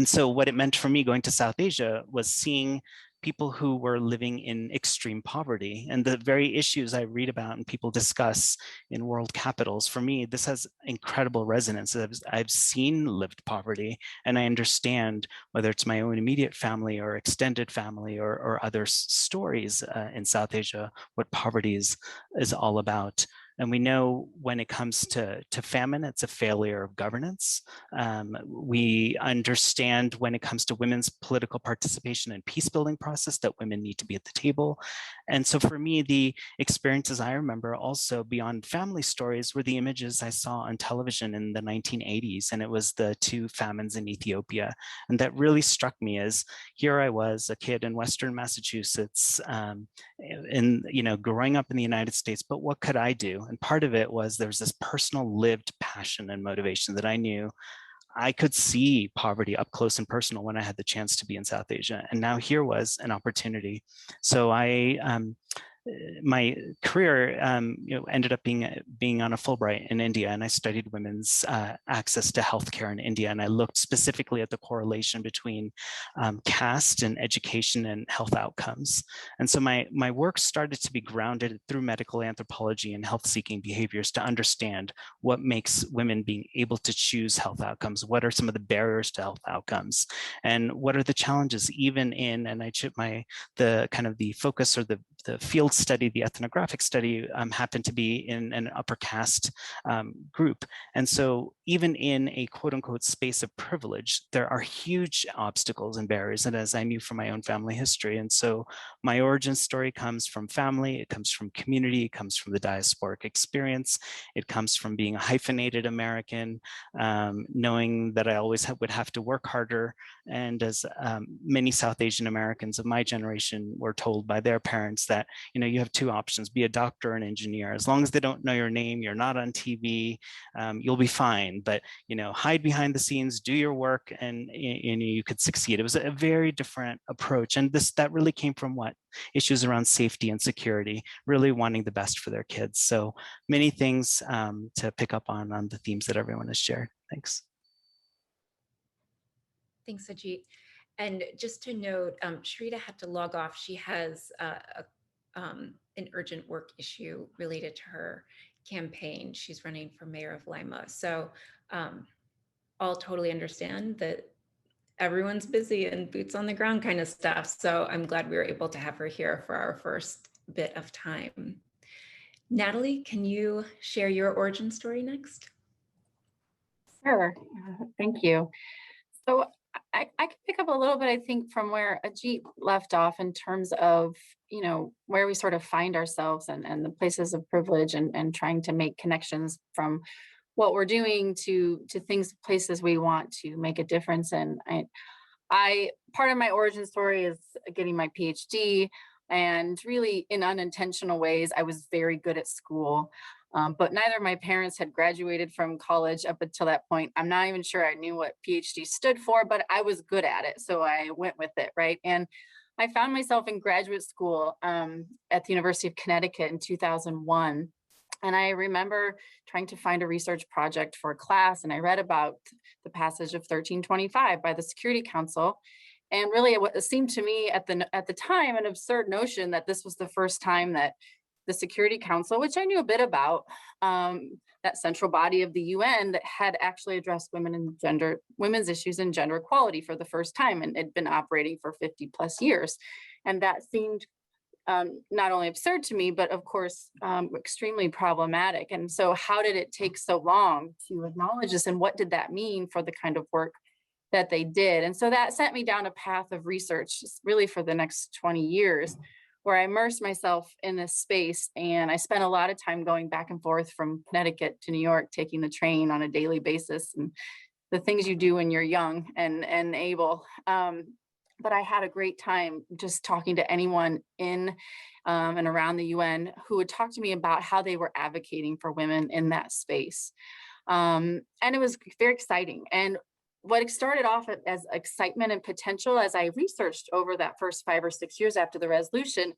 [SPEAKER 8] so what it meant for me going to South Asia was seeing people who were living in extreme poverty. And the very issues I read about and people discuss in world capitals, for me, this has incredible resonance. I've seen lived poverty, and I understand, whether it's my own immediate family or extended family or other stories in South Asia, what poverty is all about. And we know when it comes to famine, it's a failure of governance. We understand when it comes to women's political participation and peace-building process that women need to be at the table. And so for me, the experiences I remember also beyond family stories were the images I saw on television in the 1980s. And it was the 2 famines in Ethiopia. And that really struck me as here I was, a kid in Western Massachusetts, growing up in the United States, but what could I do? And part of it was there was this personal lived passion and motivation that I knew I could see poverty up close and personal when I had the chance to be in South Asia. And now here was an opportunity. So my career ended up being on a Fulbright in India, and I studied women's access to healthcare in India, and I looked specifically at the correlation between caste and education and health outcomes. And so my work started to be grounded through medical anthropology and health-seeking behaviors to understand what makes women being able to choose health outcomes, what are some of the barriers to health outcomes, and what are the challenges even in, and the focus or the field study, the ethnographic study, happened to be in an upper caste group. And so even in a quote unquote space of privilege, there are huge obstacles and barriers, and as I knew from my own family history. And so my origin story comes from family, it comes from community, it comes from the diasporic experience, it comes from being a hyphenated American, knowing that I always would have to work harder. And as many South Asian Americans of my generation were told by their parents that, you have 2 options, be a doctor or an engineer. As long as they don't know your name, you're not on TV, you'll be fine. But, hide behind the scenes, do your work, and you could succeed. It was a very different approach. And that really came from what? Issues around safety and security, really wanting the best for their kids. So many things to pick up on the themes that everyone has shared. Thanks.
[SPEAKER 3] Thanks, Ajit. And just to note, Sharetta had to log off. She has an urgent work issue related to her campaign. She's running for mayor of Lima. So I'll totally understand that everyone's busy and boots on the ground kind of stuff. So I'm glad we were able to have her here for our first bit of time. Natalie, can you share your origin story next?
[SPEAKER 5] Sure. Thank you. So I can pick up a little bit, I think, from where Ajit left off in terms of, where we sort of find ourselves and the places of privilege and trying to make connections from what we're doing to places we want to make a difference in. I part of my origin story is getting my PhD, and really in unintentional ways, I was very good at school. But neither of my parents had graduated from college up until that point. I'm not even sure I knew what PhD stood for, but I was good at it. So I went with it, right? And I found myself in graduate school at the University of Connecticut in 2001. And I remember trying to find a research project for a class, and I read about the passage of 1325 by the Security Council. And really, it seemed to me at the time an absurd notion that this was the first time that the Security Council, which I knew a bit about, that central body of the UN, that had actually addressed women's issues and gender equality for the first time, and had been operating for 50 plus years. And that seemed not only absurd to me, but of course, extremely problematic. And so how did it take so long to acknowledge this, and what did that mean for the kind of work that they did? And so that sent me down a path of research really for the next 20 years, where I immersed myself in this space. And I spent a lot of time going back and forth from Connecticut to New York, taking the train on a daily basis, and the things you do when you're young and able. But I had a great time just talking to anyone in and around the UN who would talk to me about how they were advocating for women in that space. And it was very exciting. And what started off as excitement and potential, as I researched over that first 5 or 6 years after the resolution,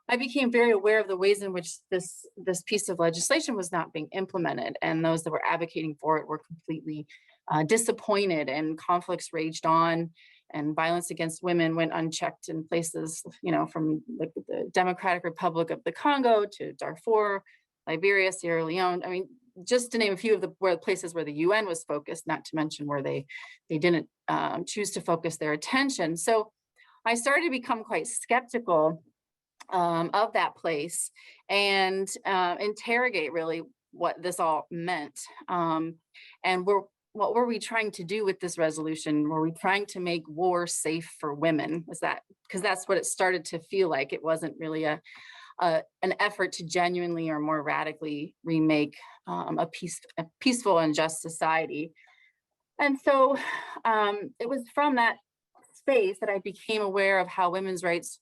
[SPEAKER 5] I became very aware of the ways in which this piece of legislation was not being implemented, and those that were advocating for it were completely disappointed, and conflicts raged on. and violence against women went unchecked in places, you know, from the Democratic Republic of the Congo to Darfur, Liberia, Sierra Leone. I mean, just to name a few of the places where the UN was focused, not to mention where they didn't choose to focus their attention. So I started to become quite skeptical of that place and interrogate really what this all meant. And what were we trying to do with this resolution? Were we trying to make war safe for women? Was that, because that's what it started to feel like. It wasn't really an effort to genuinely or more radically remake a peaceful and just society. And so it was from that space that I became aware of how women's rights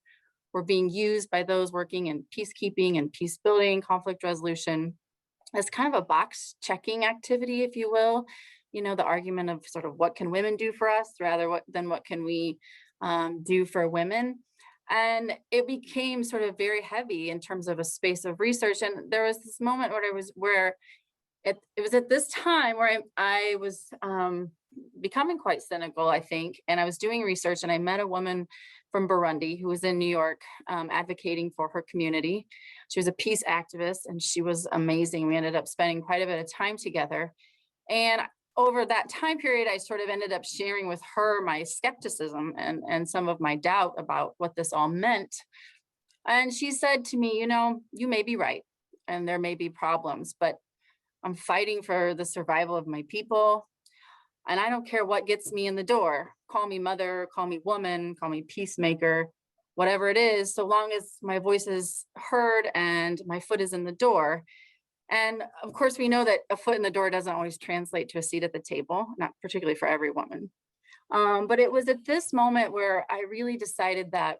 [SPEAKER 5] were being used by those working in peacekeeping and peace building, conflict resolution, as kind of a box checking activity, if you will. You know, the argument of sort of what can women do for us rather than what can we do for women. And it became sort of very heavy in terms of a space of research. And there was this moment where it was at this time where I was becoming quite cynical, I think. And I was doing research and I met a woman from Burundi who was in New York advocating for her community. She was a peace activist and she was amazing. We ended up spending quite a bit of time together. And over that time period, I sort of ended up sharing with her my skepticism and some of my doubt about what this all meant. And she said to me, you know, you may be right and there may be problems, but I'm fighting for the survival of my people. And I don't care what gets me in the door. Call me mother, call me woman, call me peacemaker, whatever it is, so long as my voice is heard and my foot is in the door. And of course, we know that a foot in the door doesn't always translate to a seat at the table, not particularly for every woman. But it was at this moment where I really decided that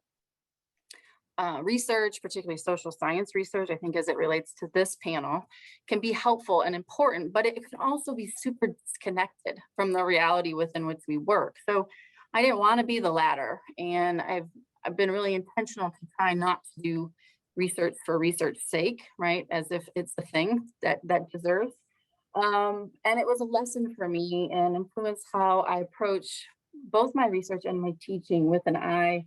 [SPEAKER 5] research, particularly social science research, I think as it relates to this panel, can be helpful and important, but it can also be super disconnected from the reality within which we work. So I didn't want to be the latter. And I've been really intentional to try not to do research for research's sake, right? As if it's the thing that deserves. And it was a lesson for me and influenced how I approach both my research and my teaching with an eye,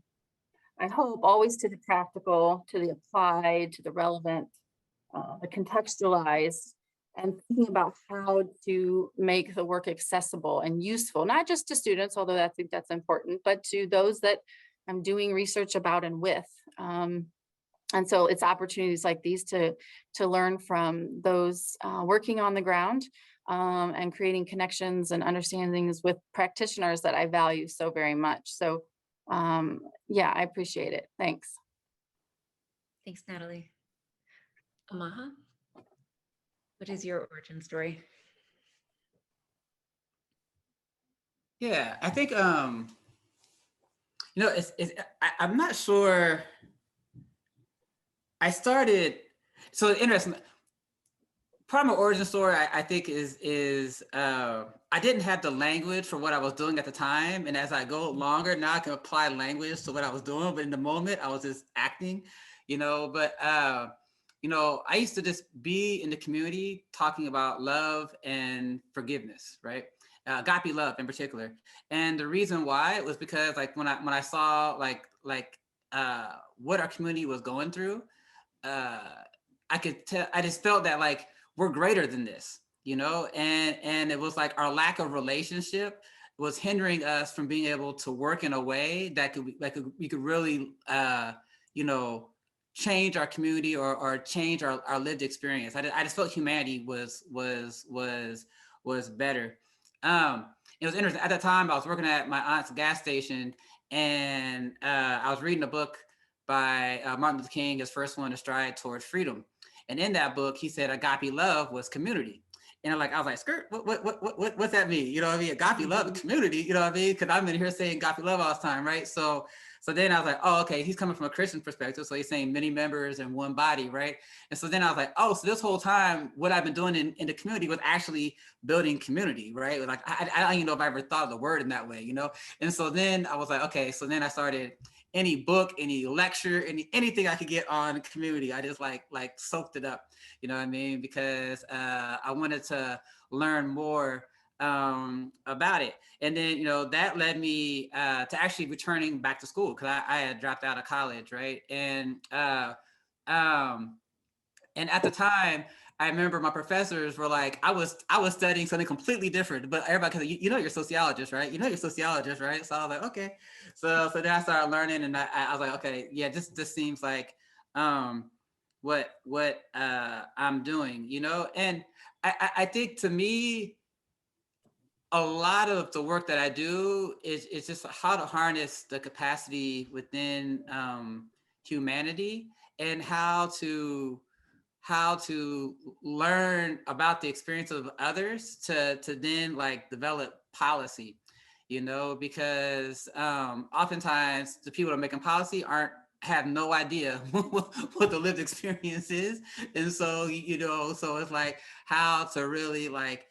[SPEAKER 5] I hope, always to the practical, to the applied, to the relevant, the contextualized, and thinking about how to make the work accessible and useful, not just to students, although I think that's important, but to those that I'm doing research about and with. And so it's opportunities like these to learn from those working on the ground and creating connections and understandings with practitioners that I value so very much. So yeah, I appreciate it. Thanks.
[SPEAKER 3] Thanks, Natalie. Amaha, what is your origin story?
[SPEAKER 9] Yeah, I think, you know, I'm not sure. I started, so interesting. Part of my origin story, I think is I didn't have the language for what I was doing at the time. And as I go longer, now I can apply language to what I was doing. But in the moment, I was just acting, you know, but, you know, I used to just be in the community talking about love and forgiveness, right? Agape love in particular. And the reason why was because like when I saw like what our community was going through, I could tell, I just felt that like, we're greater than this, you know? And it was like our lack of relationship was hindering us from being able to work in a way that we could really, you know, change our community or change our lived experience. I just felt humanity was better. It was interesting. At the time, I was working at my aunt's gas station, and I was reading a book by Martin Luther King, his first one, To Stride Towards Freedom. And in that book, he said agape love was community. And I was like, skirt, what's that mean? You know what I mean? Agape love, community, you know what I mean? Because I'm in here saying agape love all the time, right? So then I was like, oh, okay, he's coming from a Christian perspective. So he's saying many members in one body, right? And so then I was like, oh, so this whole time, what I've been doing in the community was actually building community, right? Like, I don't even know if I ever thought of the word in that way, you know? And so then I was like, okay, so then I started any book, any lecture, anything I could get on community. I just like soaked it up, you know what I mean? Because I wanted to learn more about it. And then, that led me to actually returning back to school because I had dropped out of college, right? And at the time, I remember my professors were like, I was studying something completely different, but everybody, because you're a sociologist, right? You're a sociologist, right? So I was like, okay. So then I started learning, and I was like, okay, yeah, this seems like what I'm doing, And I think to me, a lot of the work that I do is just how to harness the capacity within humanity and how to learn about the experience of others to then like develop policy, because oftentimes the people that are making policy have no idea what the lived experience is. And so, so it's like how to really like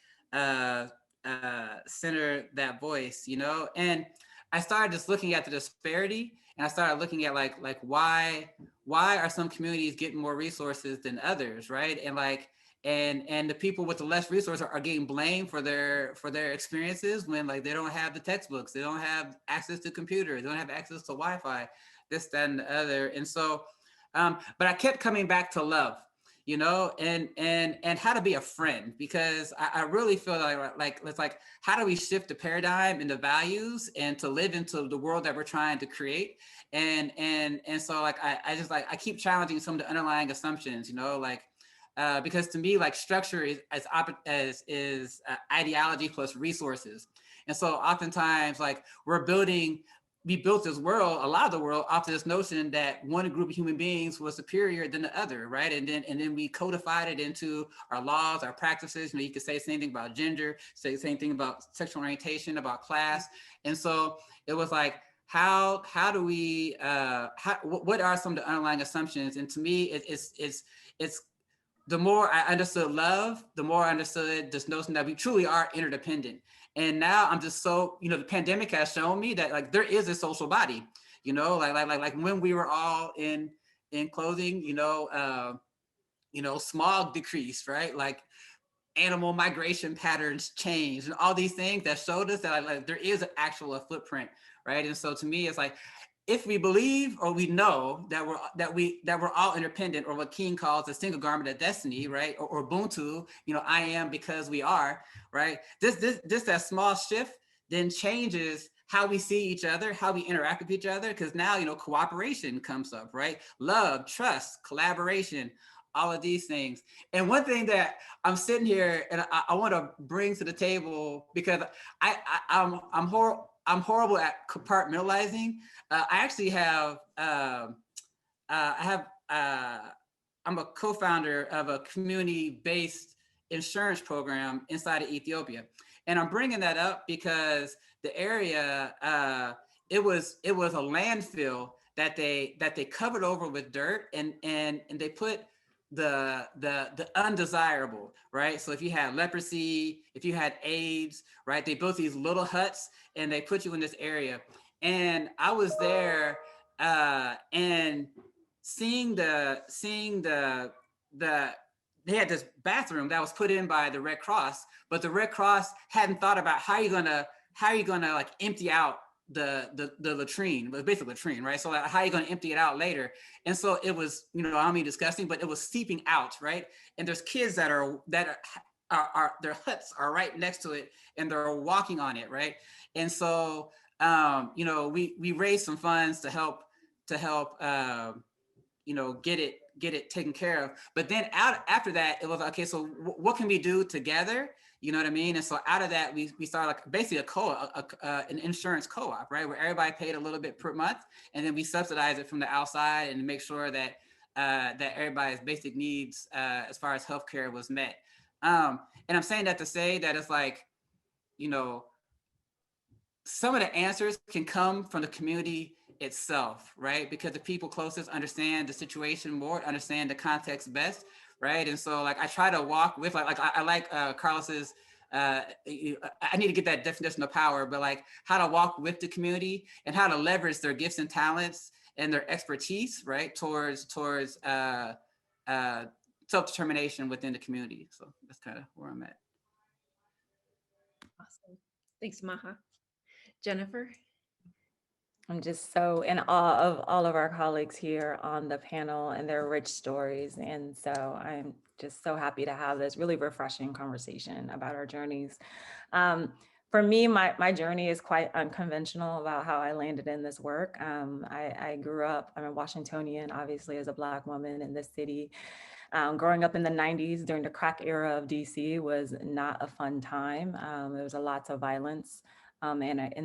[SPEAKER 9] center that voice, and I started just looking at the disparity, and I started looking at like why are some communities getting more resources than others, right? And like and the people with the less resources are getting blamed for their experiences when like they don't have the textbooks, they don't have access to computers, they don't have access to Wi-Fi, this, that, and the other. And so but I kept coming back to love, and how to be a friend, because I really feel like it's like, how do we shift the paradigm and the values and to live into the world that we're trying to create? And so like, I just like, I keep challenging some of the underlying assumptions, because to me, like structure is ideology plus resources. And so oftentimes like we built this world, a lot of the world, off this notion that one group of human beings was superior than the other, right? And then we codified it into our laws, our practices. You could say the same thing about gender, say the same thing about sexual orientation, about class. And so it was like, how do we, what are some of the underlying assumptions? And to me, it's the more I understood love, the more I understood this notion that we truly are interdependent. And now I'm just so, the pandemic has shown me that like there is a social body, like when we were all in clothing, smog decreased, right? Like animal migration patterns changed and all these things that showed us that like there is an actual footprint, right? And so to me, it's like, if we believe or we know that we're all interdependent, or what King calls a single garment of destiny, right? Or Ubuntu, I am because we are, right? This that small shift then changes how we see each other, how we interact with each other, because now cooperation comes up, right? Love, trust, collaboration, all of these things. And one thing that I'm sitting here and I want to bring to the table, because I'm horrible at compartmentalizing. I actually have, I'm a co-founder of a community-based insurance program inside of Ethiopia. And I'm bringing that up because the area, it was a landfill that they covered over with dirt, and they put the undesirable, right? So if you had leprosy, if you had AIDS, right, they built these little huts and they put you in this area. And I was there and seeing the they had this bathroom that was put in by the Red Cross, but the Red Cross hadn't thought about how you gonna like empty out the latrine, but basically latrine, right? So like, how are you going to empty it out later? And so it was, I don't mean disgusting, but it was seeping out, right? And there's kids that are their huts are right next to it, and they're walking on it, right? And so we raised some funds to help get it taken care of. But then after that, it was okay, so what can we do together? You know what I mean? And so out of that, we started like basically an insurance co-op, right? Where everybody paid a little bit per month, and then we subsidize it from the outside and make sure that that everybody's basic needs as far as healthcare was met. And I'm saying that to say that it's like, some of the answers can come from the community itself, right? Because the people closest understand the situation more, understand the context best, right? And so like I try to walk with I like Carlos's I need to get that definition of power, but like how to walk with the community and how to leverage their gifts and talents and their expertise, right, towards self-determination within the community. So that's kind of where I'm at.
[SPEAKER 3] Awesome. Thanks, Maha. Jennifer?
[SPEAKER 6] I'm just so in awe of all of our colleagues here on the panel and their rich stories. And so I'm just so happy to have this really refreshing conversation about our journeys. For me, my journey is quite unconventional about how I landed in this work. I grew up, I'm a Washingtonian, obviously, as a Black woman in this city. Growing up in the 90s during the crack era of DC was not a fun time. There was a lots of violence in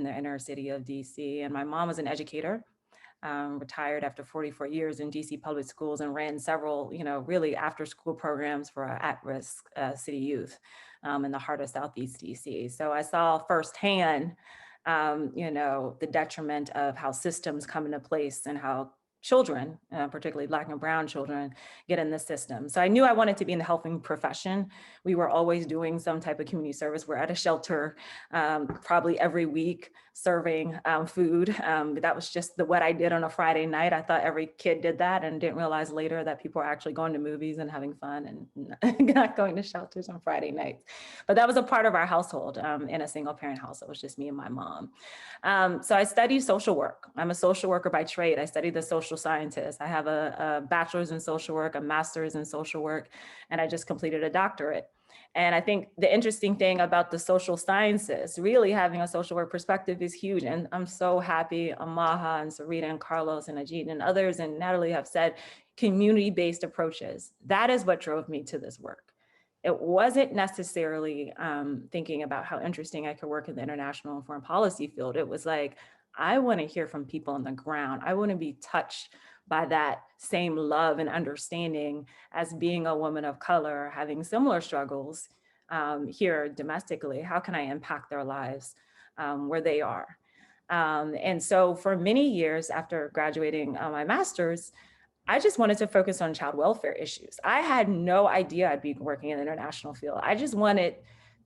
[SPEAKER 6] the inner city of DC. And my mom was an educator, retired after 44 years in DC public schools and ran several, really after school programs for at-risk city youth in the heart of Southeast DC. So I saw firsthand, the detriment of how systems come into place and how children, particularly Black and brown children, get in the system. So I knew I wanted to be in the helping profession. We were always doing some type of community service. We're at a shelter probably every week serving food. That was just what I did on a Friday night. I thought every kid did that and didn't realize later that people were actually going to movies and having fun and not going to shelters on Friday nights. But that was a part of our household in a single parent house. It was just me and my mom. So I studied social work. I'm a social worker by trade. I studied the social scientist. I have a bachelor's in social work, a master's in social work, and I just completed a doctorate. And I think the interesting thing about the social sciences, really having a social work perspective is huge. And I'm so happy Amaha and Sharetta and Carlos and Ajit and others and Natalie have said community-based approaches. That is what drove me to this work. It wasn't necessarily thinking about how interesting I could work in the international and foreign policy field. It was like, I want to hear from people on the ground. I want to be touched by that same love and understanding as being a woman of color, having similar struggles here domestically. How can I impact their lives where they are? And so for many years after graduating my master's, I just wanted to focus on child welfare issues. I had no idea I'd be working in the international field. I just wanted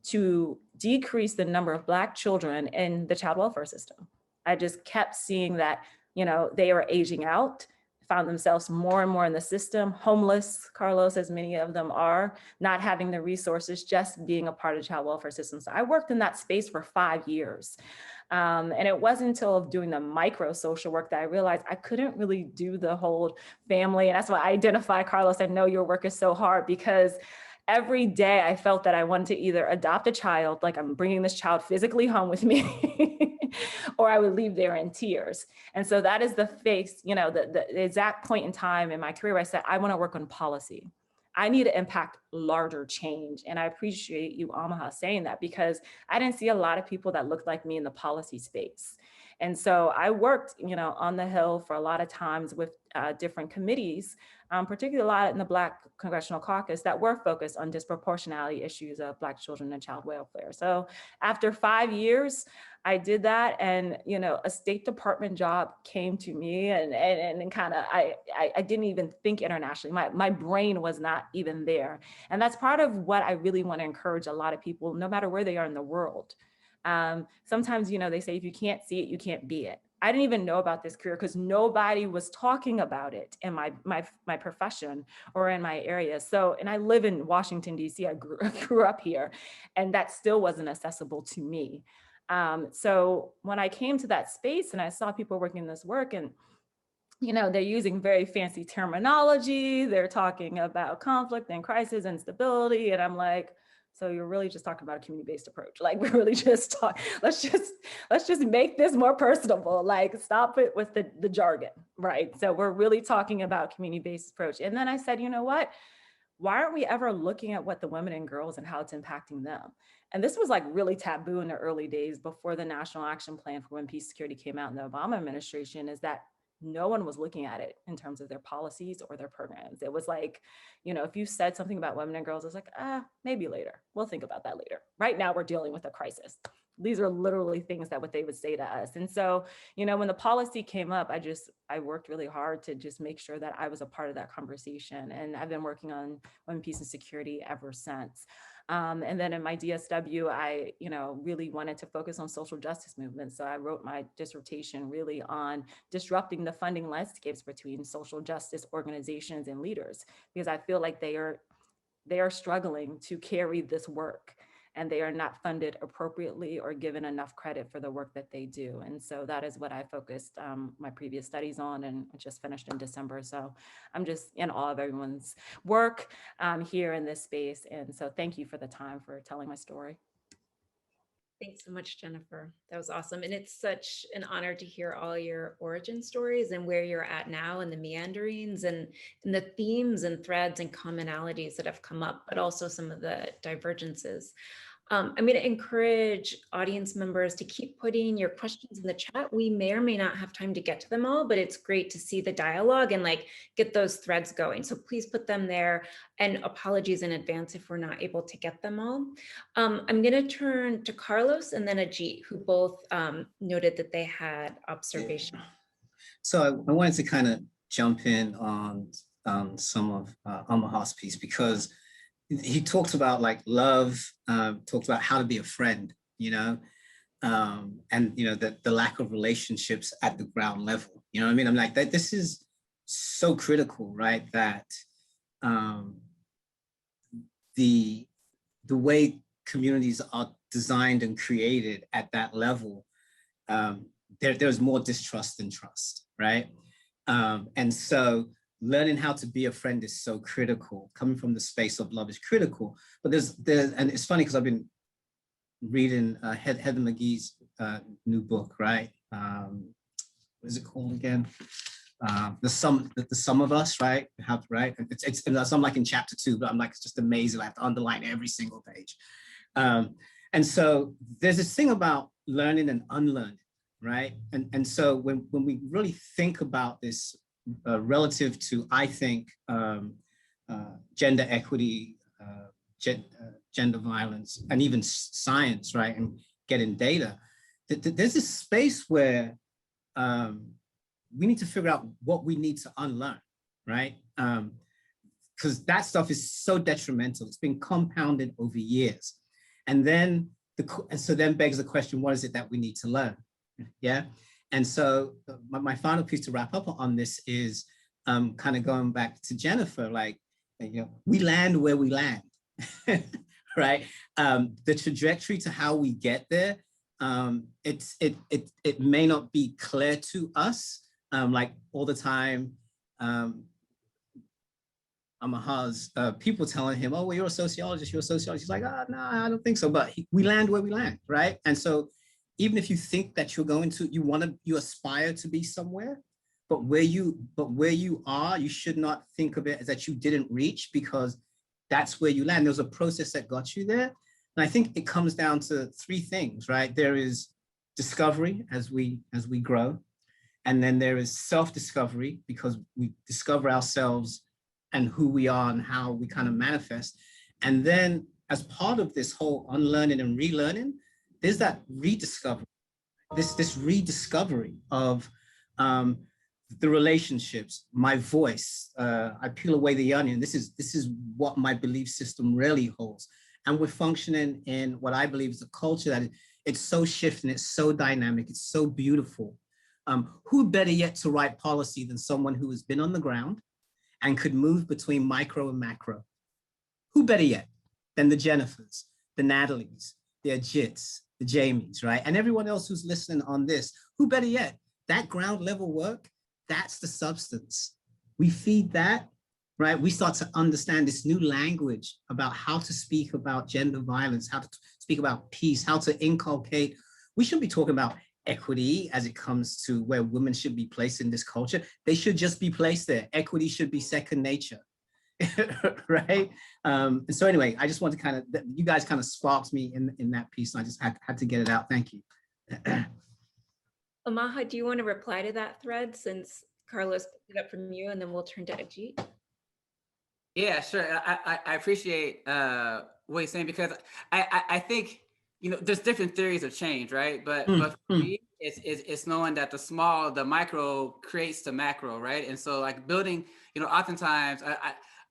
[SPEAKER 6] to decrease the number of Black children in the child welfare system. I just kept seeing that, they were aging out, found themselves more and more in the system, homeless, Carlos, as many of them are, not having the resources, just being a part of the child welfare system. So I worked in that space for 5 years. And it wasn't until doing the micro social work that I realized I couldn't really do the whole family. And that's why I identify, Carlos, I know your work is so hard because every day I felt that I wanted to either adopt a child, like I'm bringing this child physically home with me, or I would leave there in tears. And so that is the exact point in time in my career where I said, I want to work on policy. I need to impact larger change. And I appreciate you, Amaha, saying that because I didn't see a lot of people that looked like me in the policy space. And so I worked, on the Hill for a lot of times with different committees, particularly a lot in the Black Congressional Caucus that were focused on disproportionality issues of Black children and child welfare. So after 5 years, I did that, and a State Department job came to me, and kind of I didn't even think internationally. My brain was not even there, and that's part of what I really want to encourage a lot of people, no matter where they are in the world. Sometimes, they say, if you can't see it, you can't be it. I didn't even know about this career because nobody was talking about it in my profession or in my area. So, and I live in Washington, D.C. I grew up here, and that still wasn't accessible to me. So when I came to that space and I saw people working this work and they're using very fancy terminology, they're talking about conflict and crisis and stability. And I'm like, so you're really just talking about a community-based approach. Like we're really just let's just make this more personable. Like stop it with the jargon, right? So we're really talking about community-based approach. And then I said, you know what? Why aren't we ever looking at what the women and girls and how it's impacting them? And this was like really taboo in the early days before the National Action Plan for Women, Peace, Security came out in the Obama administration, is that no one was looking at it in terms of their policies or their programs. It was like, if you said something about women and girls, it's like, maybe later. We'll think about that later. Right now, we're dealing with a crisis. These are literally things that what they would say to us. And so, when the policy came up, I worked really hard to just make sure that I was a part of that conversation. And I've been working on women, peace, and security ever since. And then in my DSW, I, really wanted to focus on social justice movements. So I wrote my dissertation really on disrupting the funding landscapes between social justice organizations and leaders, because I feel like they are struggling to carry this work. and they are not funded appropriately or given enough credit for the work that they do. And so that is what I focused my previous studies on, and just finished in December. So I'm just in awe of everyone's work here in this space. And so thank you for the time for telling my story.
[SPEAKER 3] Thanks so much, Jennifer. That was awesome. And it's such an honor to hear all your origin stories and where you're at now and the meanderings and the themes and threads and commonalities that have come up, but also some of the divergences. I'm going to encourage audience members to keep putting your questions in the chat. We may or may not have time to get to them all, but it's great to see the dialogue and like get those threads going. So please put them there, and apologies in advance if we're not able to get them all. I'm going to turn to Carlos and then Ajit, who both noted that they had observations.
[SPEAKER 7] So I wanted to kind of jump in on some of Amaha's piece, because he talks about like love, talks about how to be a friend, you know, and, you know, the lack of relationships at the ground level, you know what I mean? I'm like, this is so critical, right? That the way communities are designed and created at that level, there's more distrust than trust, right? And so learning how to be a friend is so critical. Coming from the space of love is critical. But there's and it's funny because I've been reading Heather McGee's new book, right? What is it called again? The sum of us, right? Right? It's I'm like in chapter 2, but I'm like, it's just amazing. I have to underline every single page. And so there's this thing about learning and unlearning, right? And so when we really think about this relative to, I think, gender equity, gender violence, and even science, right? And getting data, there's this space where we need to figure out what we need to unlearn, right? Because that stuff is so detrimental. It's been compounded over years. And then, so then begs the question, what is it that we need to learn? Yeah. And so my final piece to wrap up on this is kind of going back to Jennifer, like, you know, we land where we land, right? The trajectory to how we get there, it may not be clear to us, like all the time. Amaha's people telling him, oh, well, you're a sociologist, you're a sociologist. He's like, oh, no, I don't think so. But we land where we land, right? And so even if you think that you're going to, you aspire to be somewhere, but where you are, you should not think of it as that you didn't reach, because that's where you land. There's a process that got you there. And I think it comes down to 3 things, right? There is discovery as we grow. And then there is self-discovery, because we discover ourselves and who we are and how we kind of manifest. And then as part of this whole unlearning and relearning, there's that rediscovery, this rediscovery of the relationships, my voice. I peel away the onion. This is what my belief system really holds. And we're functioning in what I believe is a culture that it's so shifting, it's so dynamic, it's so beautiful. Who better yet to write policy than someone who has been on the ground and could move between micro and macro? Who better yet than the Jennifers, the Natalies, the Ajits, the Jamies, right? And everyone else who's listening on this, who better yet, that ground level work, that's the substance. We feed that, right? We start to understand this new language about how to speak about gender violence, how to speak about peace, how to inculcate. We shouldn't be talking about equity as it comes to where women should be placed in this culture. They should just be placed there. Equity should be second nature, right? And so anyway, I just want to kind of, you guys kind of sparked me in that piece, and I just had to get it out. Thank you.
[SPEAKER 3] Amaha, do you want to reply to that thread since Carlos picked it up from you, and then we'll turn to Ajit?
[SPEAKER 9] Yeah, sure. I appreciate what he's saying, because I think, you know, there's different theories of change, right? But for me, it's knowing that the micro creates the macro, right? And so like building, you know, oftentimes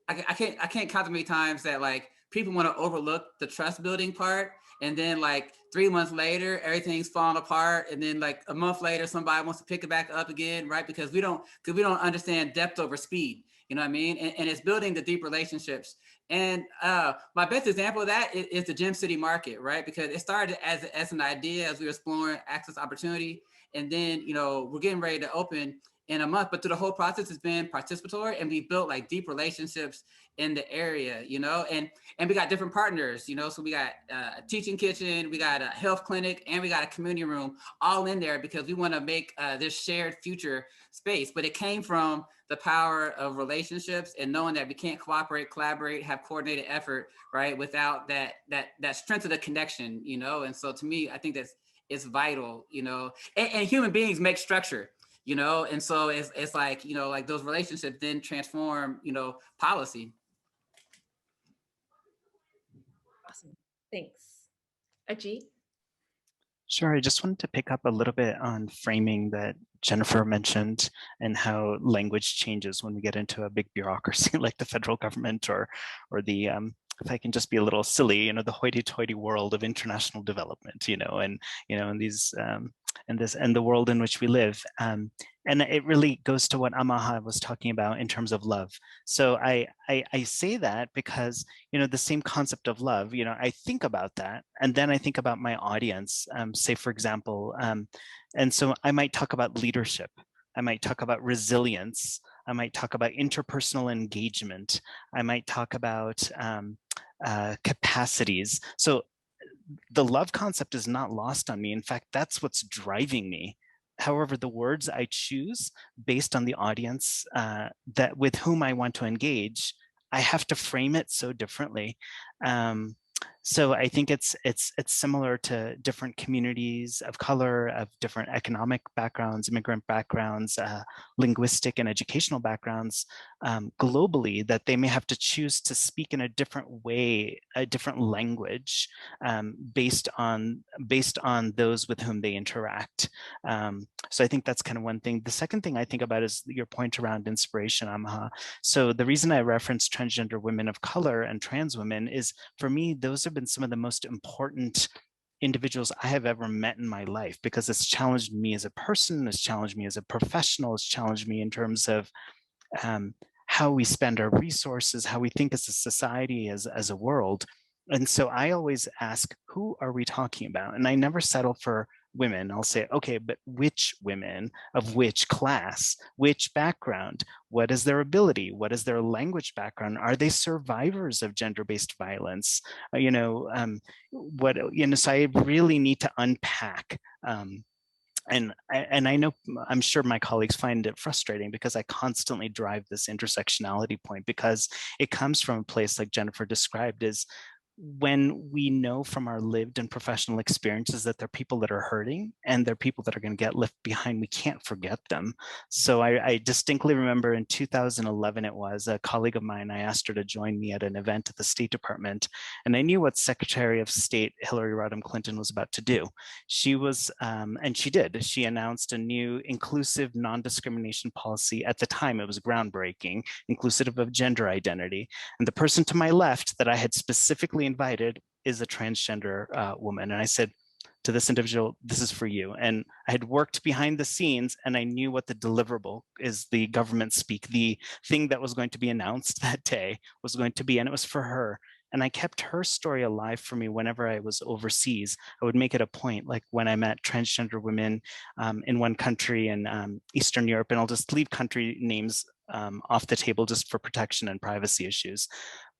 [SPEAKER 9] I can't count how many times that like people want to overlook the trust building part And then like 3 months later, everything's falling apart. And then like a month later, somebody wants to pick it back up again, right? Because we don't understand depth over speed. You know what I mean? And it's building the deep relationships. And my best example of that is the Gem City Market, right? Because it started as an idea as we were exploring access opportunity. And then, you know, we're getting ready to open in a month, but through the whole process has been participatory, and we built like deep relationships in the area, you know, and we got different partners, you know, so we got a teaching kitchen, we got a health clinic, and we got a community room all in there because we want to make this shared future space. But it came from the power of relationships and knowing that we can't cooperate, collaborate, have coordinated effort, right, without that strength of the connection, you know. And so to me, I think it's vital, you know, and human beings make structure, you know, and so it's like, you know, like those relationships then transform, you know, policy.
[SPEAKER 3] Awesome. Thanks. Ajit?
[SPEAKER 8] Sure, I just wanted to pick up a little bit on framing that Jennifer mentioned and how language changes when we get into a big bureaucracy like the federal government or the if I can just be a little silly, you know, the hoity-toity world of international development, you know, and these and the world in which we live. And it really goes to what Amaha was talking about in terms of love. So I say that because, you know, the same concept of love, you know, I think about that and then I think about my audience, say, for example, and so I might talk about leadership. I might talk about resilience. I might talk about interpersonal engagement. I might talk about capacities. So the love concept is not lost on me. In fact, that's what's driving me. However, the words I choose based on the audience that with whom I want to engage, I have to frame it so differently. So I think it's similar to different communities of color, of different economic backgrounds, immigrant backgrounds, linguistic and educational backgrounds globally, that they may have to choose to speak in a different way, a different language based on those with whom they interact. So I think that's kind of one thing. The second thing I think about is your point around inspiration, Amaha. So the reason I reference transgender women of color and trans women is, for me, those have been some of the most important individuals I have ever met in my life, because it's challenged me as a person, it's challenged me as a professional, it's challenged me in terms of how we spend our resources, how we think as a society, as a world. And so I always ask, who are we talking about? And I never settle for women. I'll say, okay, but which women, of which class, which background, what is their ability, what is their language background, are they survivors of gender-based violence, so I really need to unpack. And I know, I'm sure my colleagues find it frustrating because I constantly drive this intersectionality point, because it comes from a place like Jennifer described, is when we know from our lived and professional experiences that there are people that are hurting and there are people that are going to get left behind, we can't forget them. So I distinctly remember in 2011, it was a colleague of mine, I asked her to join me at an event at the State Department, and I knew what Secretary of State Hillary Rodham Clinton was about to do. She was, and she did, she announced a new inclusive non-discrimination policy. At the time, it was groundbreaking, inclusive of gender identity. And the person to my left that I had specifically invited is a transgender woman. And I said to this individual, this is for you. And I had worked behind the scenes and I knew what the deliverable is, the government speak, the thing that was going to be announced that day was going to be, and it was for her. And I kept her story alive for me whenever I was overseas. I would make it a point, like when I met transgender women in one country in Eastern Europe, and I'll just leave country names off the table just for protection and privacy issues.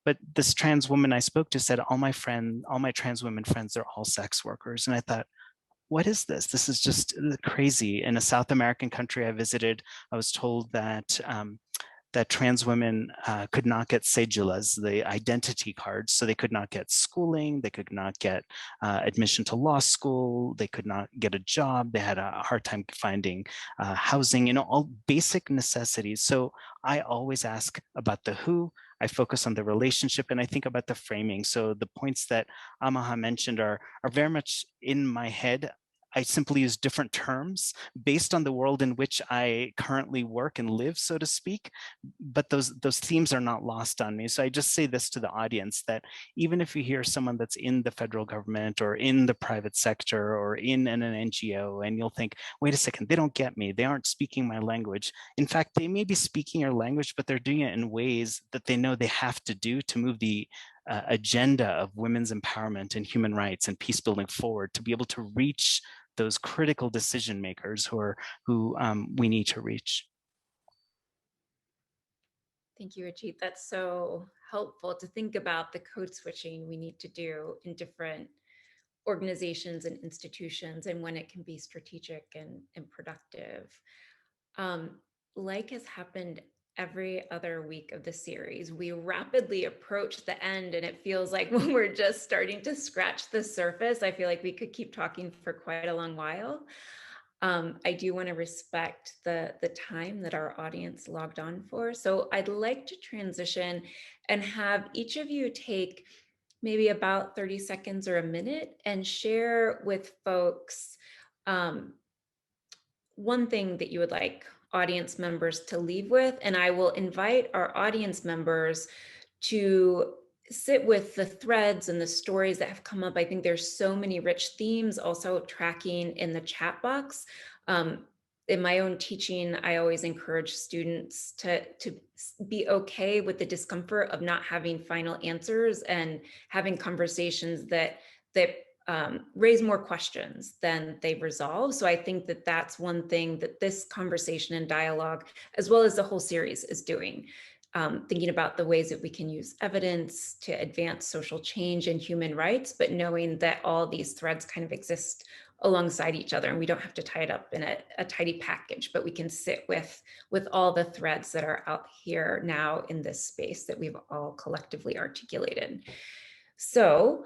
[SPEAKER 8] But this trans woman I spoke to said, all my trans women friends, they're all sex workers. And I thought, what is this? This is just crazy. In a South American country I visited, I was told that that trans women could not get cedulas, the identity cards, so they could not get schooling, they could not get admission to law school, they could not get a job, they had a hard time finding housing, all basic necessities. So I always ask about the who, I focus on the relationship, and I think about the framing. So the points that Amaha mentioned are very much in my head. I simply use different terms based on the world in which I currently work and live, so to speak. But those themes are not lost on me. So I just say this to the audience, that even if you hear someone that's in the federal government or in the private sector or in an NGO, and you'll think, wait a second, they don't get me, they aren't speaking my language. In fact, they may be speaking your language, but they're doing it in ways that they know they have to do to move the agenda of women's empowerment and human rights and peace building forward, to be able to reach those critical decision makers who we need to reach.
[SPEAKER 3] Thank you, Ajit. That's so helpful to think about the code switching we need to do in different organizations and institutions, and when it can be strategic and productive. Like has happened every other week of the series, we rapidly approach the end, and it feels like when we're just starting to scratch the surface. I feel like we could keep talking for quite a long while. I do want to respect the time that our audience logged on for. So I'd like to transition and have each of you take maybe about 30 seconds or a minute and share with folks one thing that you would like audience members to leave with. And I will invite our audience members to sit with the threads and the stories that have come up. I think there's so many rich themes also tracking in the chat box. In my own teaching, I always encourage students to be okay with the discomfort of not having final answers and having conversations that raise more questions than they resolve. So I think that that's one thing that this conversation and dialogue, as well as the whole series, is doing. Thinking about the ways that we can use evidence to advance social change and human rights, but knowing that all these threads kind of exist alongside each other, and we don't have to tie it up in a tidy package, but we can sit with all the threads that are out here now in this space that we've all collectively articulated. So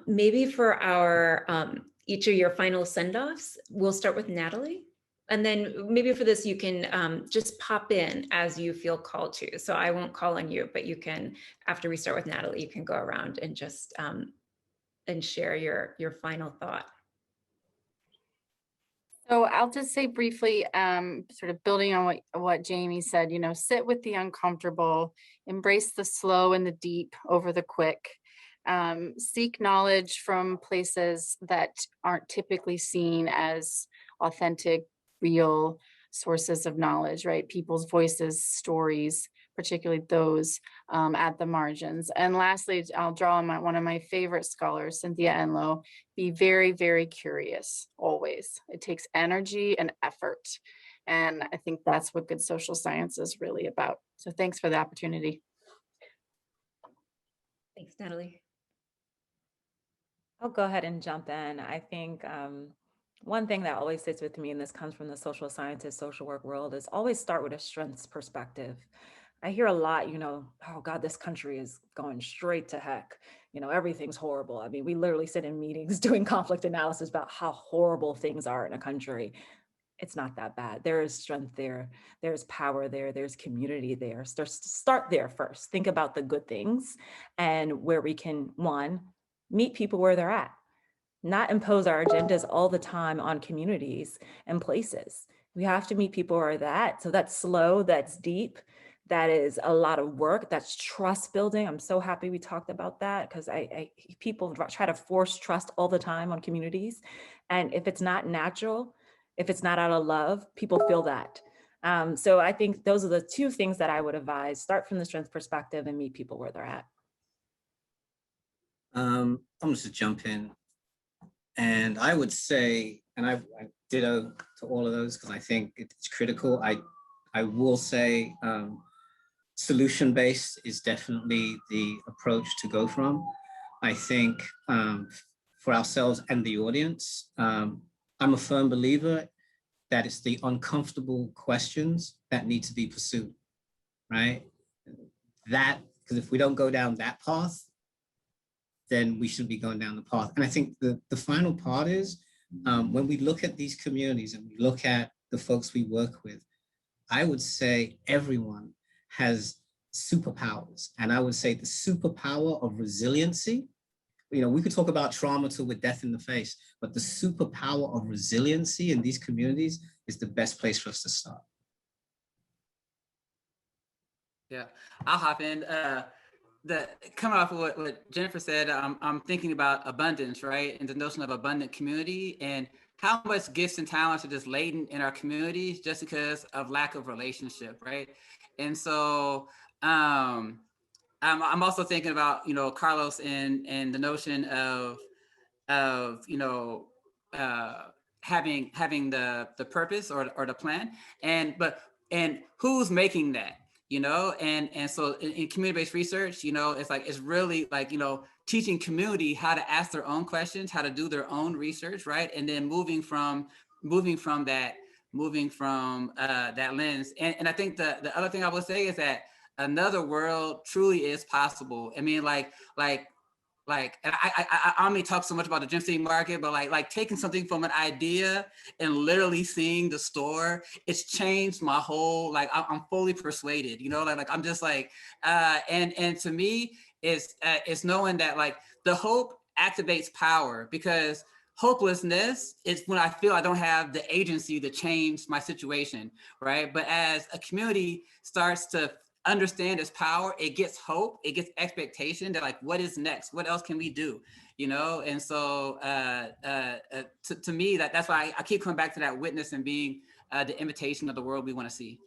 [SPEAKER 3] maybe for our each of your final send-offs, we'll start with Natalie. And then maybe for this, you can just pop in as you feel called to. So I won't call on you, but you can, after we start with Natalie, you can go around and just and share your final thought.
[SPEAKER 5] So I'll just say briefly, sort of building on what Jamie said, you know, sit with the uncomfortable, embrace the slow and the deep over the quick. Seek knowledge from places that aren't typically seen as authentic, real sources of knowledge, right? People's voices, stories, particularly those at the margins. And lastly, I'll draw on one of my favorite scholars, Cynthia Enloe. Be very, very curious, always. It takes energy and effort. And I think that's what good social science is really about. So thanks for the opportunity.
[SPEAKER 3] Thanks, Natalie.
[SPEAKER 6] I'll go ahead and jump in. I think one thing that always sits with me, and this comes from the social scientist, social work world, is always start with a strengths perspective. I hear a lot, you know, oh God, this country is going straight to heck. You know, everything's horrible. I mean, we literally sit in meetings doing conflict analysis about how horrible things are in a country. It's not that bad. There is strength there. There's power there. There's community there. Start there first. Think about the good things and where we can, one, meet people where they're at, not impose our agendas all the time on communities and places. We have to meet people where they're at. So that's slow, that's deep, that is a lot of work, that's trust building. I'm so happy we talked about that, because people try to force trust all the time on communities. And if it's not natural, if it's not out of love, people feel that. So I think those are the two things that I would advise. Start from the strength perspective and meet people where they're at. I'm
[SPEAKER 7] just to jump in, and I would say, and I ditto to all of those because I think it's critical. I will say solution-based is definitely the approach to go from. I think for ourselves and the audience, I'm a firm believer that it's the uncomfortable questions that need to be pursued, right? That, because if we don't go down that path, then we should be going down the path. And I think the final part is when we look at these communities and we look at the folks we work with, I would say everyone has superpowers. And I would say the superpower of resiliency we could talk about trauma till we're death in the face, but the superpower of resiliency in these communities is the best place for us to start.
[SPEAKER 9] Yeah, I'll hop in. Coming off of what Jennifer said, I'm thinking about abundance, right? And the notion of abundant community and how much gifts and talents are just latent in our communities just because of lack of relationship, right? And so I'm also thinking about, Carlos and the notion of having the purpose or the plan, and who's making that, and so in community-based research, it's really like, teaching community how to ask their own questions, how to do their own research, right? And then moving from that lens. And I think the other thing I would say is that another world truly is possible. I mean, like and I only talk so much about the gym city market, but like taking something from an idea and literally seeing the store, it's changed my whole, I'm fully persuaded, I'm just and to me it's knowing that the hope activates power, because hopelessness is when I feel I don't have the agency to change my situation, right? But as a community starts to understand its power, it gets hope, it gets expectation that what is next? What else can we do? And so to me, that's why I keep coming back to that witness and being the invitation of the world we want to see.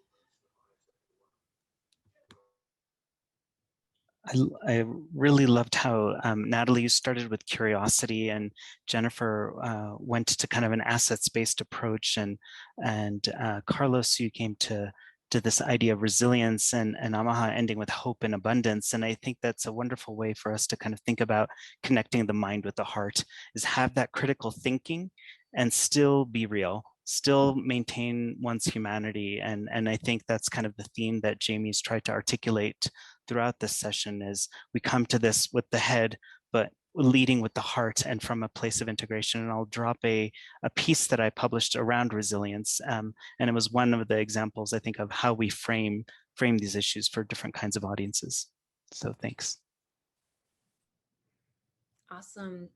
[SPEAKER 8] I really loved how Natalie, you started with curiosity, and Jennifer went to kind of an assets-based approach, and Carlos, you came to this idea of resilience, and Amaha ending with hope and abundance. And I think that's a wonderful way for us to kind of think about connecting the mind with the heart, is have that critical thinking and still be real, still maintain one's humanity. And I think that's kind of the theme that Jamie's tried to articulate throughout this session, is we come to this with the head, but leading with the heart and from a place of integration. And I'll drop a piece that I published around resilience. And it was one of the examples, I think, of how we frame these issues for different kinds of audiences. So thanks.
[SPEAKER 3] Awesome.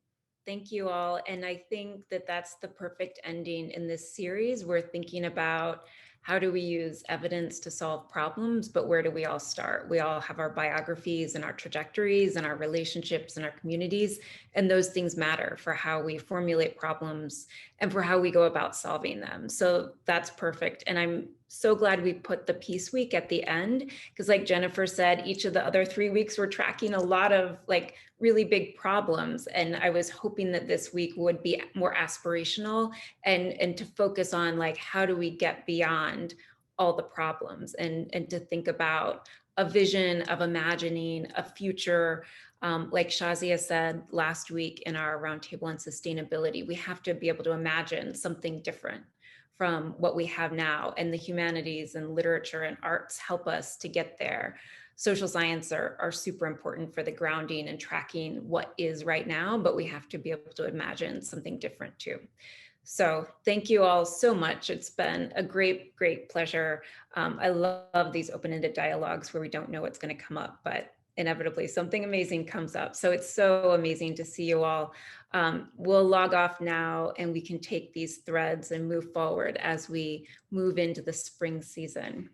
[SPEAKER 3] Thank you all. And I think that that's the perfect ending in this series. We're thinking about how do we use evidence to solve problems, but where do we all start? We all have our biographies and our trajectories and our relationships and our communities, and those things matter for how we formulate problems and for how we go about solving them. So that's perfect. And I'm so glad we put the Peace Week at the end, because like Jennifer said, each of the other 3 weeks we're tracking a lot of really big problems. And I was hoping that this week would be more aspirational and to focus on how do we get beyond all the problems, and to think about a vision of imagining a future. Like Shazia said last week in our roundtable on sustainability, we have to be able to imagine something different from what we have now, and the humanities and literature and arts help us to get there. Social science are super important for the grounding and tracking what is right now, but we have to be able to imagine something different too. So thank you all so much. It's been a great, great pleasure. I love these open-ended dialogues where we don't know what's going to come up, but inevitably something amazing comes up. So it's so amazing to see you all. We'll log off now, and we can take these threads and move forward as we move into the spring season.